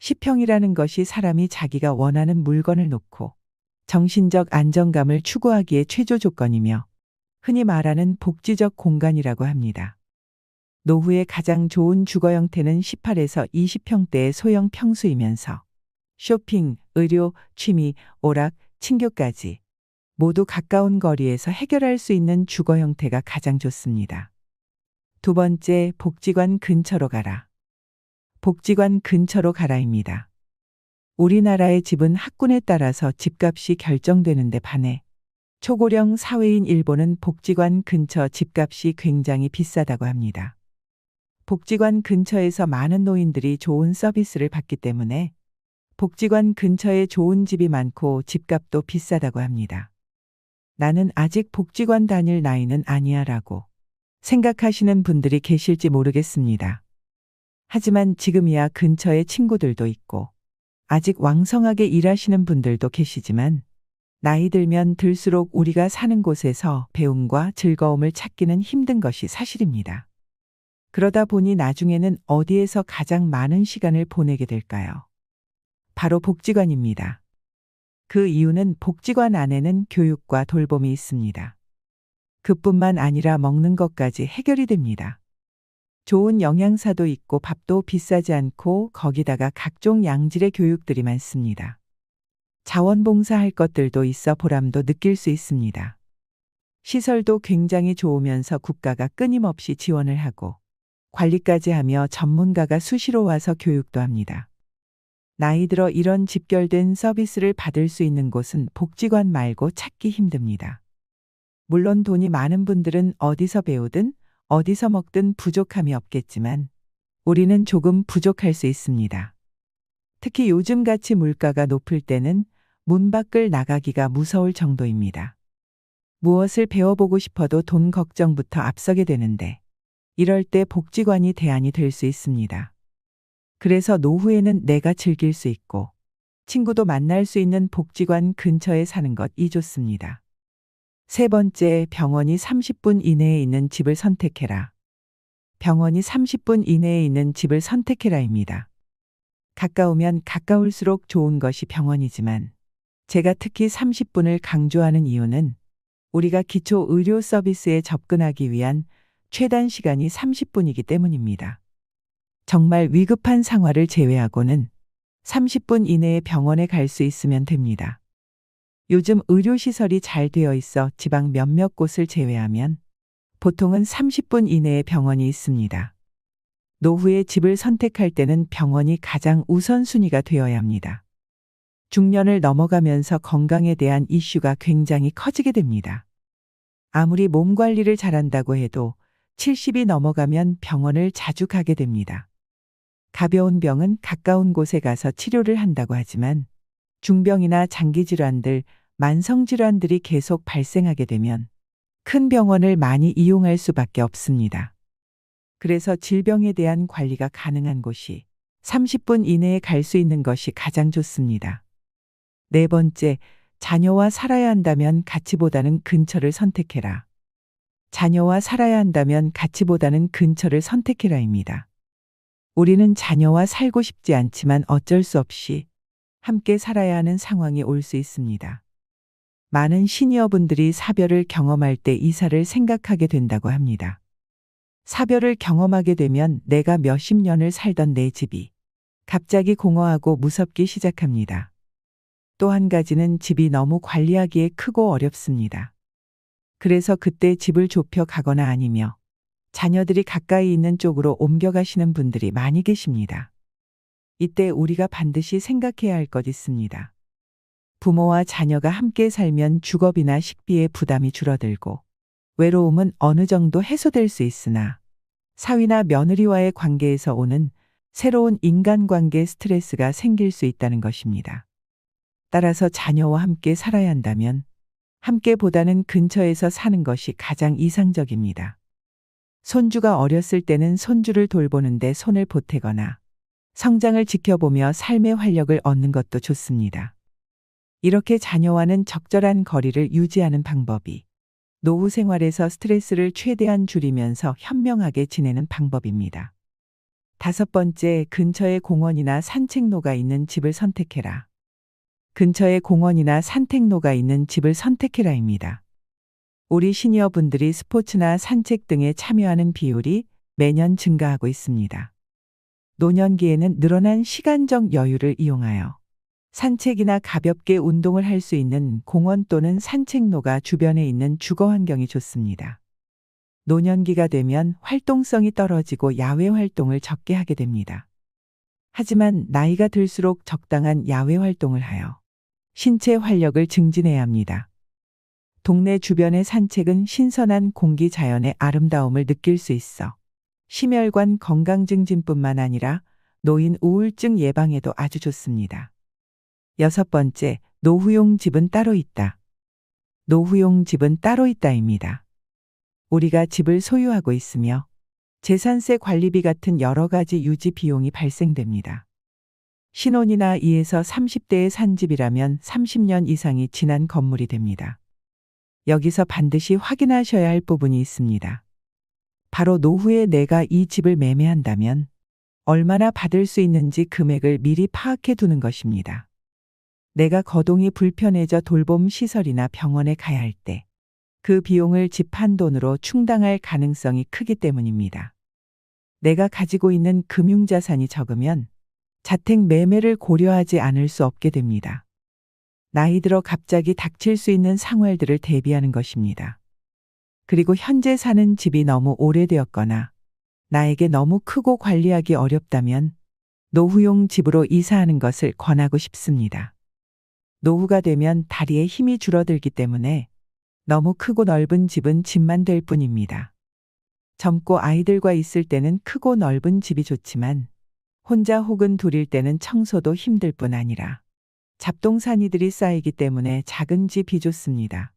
10평이라는 것이 사람이 자기가 원하는 물건을 놓고 정신적 안정감을 추구하기에 최저 조건이며 흔히 말하는 복지적 공간이라고 합니다. 노후의 가장 좋은 주거 형태는 18에서 20평대의 소형 평수이면서 쇼핑, 의료, 취미, 오락, 친교까지 모두 가까운 거리에서 해결할 수 있는 주거 형태가 가장 좋습니다. 두 번째, 복지관 근처로 가라. 복지관 근처로 가라입니다. 우리나라의 집은 학군에 따라서 집값이 결정되는데 반해 초고령 사회인 일본은 복지관 근처 집값이 굉장히 비싸다고 합니다. 복지관 근처에서 많은 노인들이 좋은 서비스를 받기 때문에 복지관 근처에 좋은 집이 많고 집값도 비싸다고 합니다. 나는 아직 복지관 다닐 나이는 아니야 라고 생각하시는 분들이 계실지 모르겠습니다. 하지만 지금이야 근처에 친구들도 있고 아직 왕성하게 일하시는 분들도 계시지만 나이 들면 들수록 우리가 사는 곳에서 배움과 즐거움을 찾기는 힘든 것이 사실입니다. 그러다 보니 나중에는 어디에서 가장 많은 시간을 보내게 될까요? 바로 복지관입니다. 그 이유는 복지관 안에는 교육과 돌봄이 있습니다. 그뿐만 아니라 먹는 것까지 해결이 됩니다. 좋은 영양사도 있고 밥도 비싸지 않고 거기다가 각종 양질의 교육들이 많습니다. 자원봉사할 것들도 있어 보람도 느낄 수 있습니다. 시설도 굉장히 좋으면서 국가가 끊임없이 지원을 하고 관리까지 하며 전문가가 수시로 와서 교육도 합니다. 나이 들어 이런 집결된 서비스를 받을 수 있는 곳은 복지관 말고 찾기 힘듭니다. 물론 돈이 많은 분들은 어디서 배우든 어디서 먹든 부족함이 없겠지만 우리는 조금 부족할 수 있습니다. 특히 요즘같이 물가가 높을 때는 문 밖을 나가기가 무서울 정도입니다. 무엇을 배워보고 싶어도 돈 걱정부터 앞서게 되는데 이럴 때 복지관이 대안이 될 수 있습니다. 그래서 노후에는 내가 즐길 수 있고 친구도 만날 수 있는 복지관 근처에 사는 것이 좋습니다. 세 번째, 병원이 30분 이내에 있는 집을 선택해라. 병원이 30분 이내에 있는 집을 선택해라입니다. 가까우면 가까울수록 좋은 것이 병원이지만 제가 특히 30분을 강조하는 이유는 우리가 기초 의료 서비스에 접근하기 위한 최단 시간이 30분이기 때문입니다. 정말 위급한 상황을 제외하고는 30분 이내에 병원에 갈 수 있으면 됩니다. 요즘 의료시설이 잘 되어 있어 지방 몇몇 곳을 제외하면 보통은 30분 이내에 병원이 있습니다. 노후에 집을 선택할 때는 병원이 가장 우선순위가 되어야 합니다. 중년을 넘어가면서 건강에 대한 이슈가 굉장히 커지게 됩니다. 아무리 몸 관리를 잘한다고 해도 70이 넘어가면 병원을 자주 가게 됩니다. 가벼운 병은 가까운 곳에 가서 치료를 한다고 하지만 중병이나 장기질환들, 만성질환들이 계속 발생하게 되면 큰 병원을 많이 이용할 수밖에 없습니다. 그래서 질병에 대한 관리가 가능한 곳이 30분 이내에 갈 수 있는 것이 가장 좋습니다. 네 번째, 자녀와 살아야 한다면 가치보다는 근처를 선택해라. 자녀와 살아야 한다면 가치보다는 근처를 선택해라입니다. 우리는 자녀와 살고 싶지 않지만 어쩔 수 없이 함께 살아야 하는 상황이 올 수 있습니다. 많은 시니어분들이 사별을 경험할 때 이사를 생각하게 된다고 합니다. 사별을 경험하게 되면 내가 몇십 년을 살던 내 집이 갑자기 공허하고 무섭기 시작합니다. 또 한 가지는 집이 너무 관리하기에 크고 어렵습니다. 그래서 그때 집을 좁혀 가거나 아니며 자녀들이 가까이 있는 쪽으로 옮겨가시는 분들이 많이 계십니다. 이때 우리가 반드시 생각해야 할 것 있습니다. 부모와 자녀가 함께 살면 주거비나 식비의 부담이 줄어들고 외로움은 어느 정도 해소될 수 있으나 사위나 며느리와의 관계에서 오는 새로운 인간관계 스트레스가 생길 수 있다는 것입니다. 따라서 자녀와 함께 살아야 한다면 함께보다는 근처에서 사는 것이 가장 이상적입니다. 손주가 어렸을 때는 손주를 돌보는데 손을 보태거나 성장을 지켜보며 삶의 활력을 얻는 것도 좋습니다. 이렇게 자녀와는 적절한 거리를 유지하는 방법이 노후 생활에서 스트레스를 최대한 줄이면서 현명하게 지내는 방법입니다. 다섯 번째, 근처에 공원이나 산책로가 있는 집을 선택해라. 근처에 공원이나 산책로가 있는 집을 선택해라입니다. 우리 시니어분들이 스포츠나 산책 등에 참여하는 비율이 매년 증가하고 있습니다. 노년기에는 늘어난 시간적 여유를 이용하여 산책이나 가볍게 운동을 할 수 있는 공원 또는 산책로가 주변에 있는 주거 환경이 좋습니다. 노년기가 되면 활동성이 떨어지고 야외 활동을 적게 하게 됩니다. 하지만 나이가 들수록 적당한 야외 활동을 하여 신체 활력을 증진해야 합니다. 동네 주변의 산책은 신선한 공기 자연의 아름다움을 느낄 수 있어 심혈관 건강 증진뿐만 아니라 노인 우울증 예방에도 아주 좋습니다. 여섯 번째, 노후용 집은 따로 있다. 노후용 집은 따로 있다입니다. 우리가 집을 소유하고 있으며 재산세 관리비 같은 여러 가지 유지 비용이 발생됩니다. 신혼이나 2에서 30대에 산 집이라면 30년 이상이 지난 건물이 됩니다. 여기서 반드시 확인하셔야 할 부분이 있습니다. 바로 노후에 내가 이 집을 매매한다면 얼마나 받을 수 있는지 금액을 미리 파악해 두는 것입니다. 내가 거동이 불편해져 돌봄 시설이나 병원에 가야 할 때 그 비용을 집 한 돈으로 충당할 가능성이 크기 때문입니다. 내가 가지고 있는 금융자산이 적으면 자택 매매를 고려하지 않을 수 없게 됩니다. 나이 들어 갑자기 닥칠 수 있는 상황들을 대비하는 것입니다. 그리고 현재 사는 집이 너무 오래되었거나 나에게 너무 크고 관리하기 어렵다면 노후용 집으로 이사하는 것을 권하고 싶습니다. 노후가 되면 다리에 힘이 줄어들기 때문에 너무 크고 넓은 집은 집만 될 뿐입니다. 젊고 아이들과 있을 때는 크고 넓은 집이 좋지만 혼자 혹은 둘일 때는 청소도 힘들 뿐 아니라 잡동사니들이 쌓이기 때문에 작은 집이 좋습니다.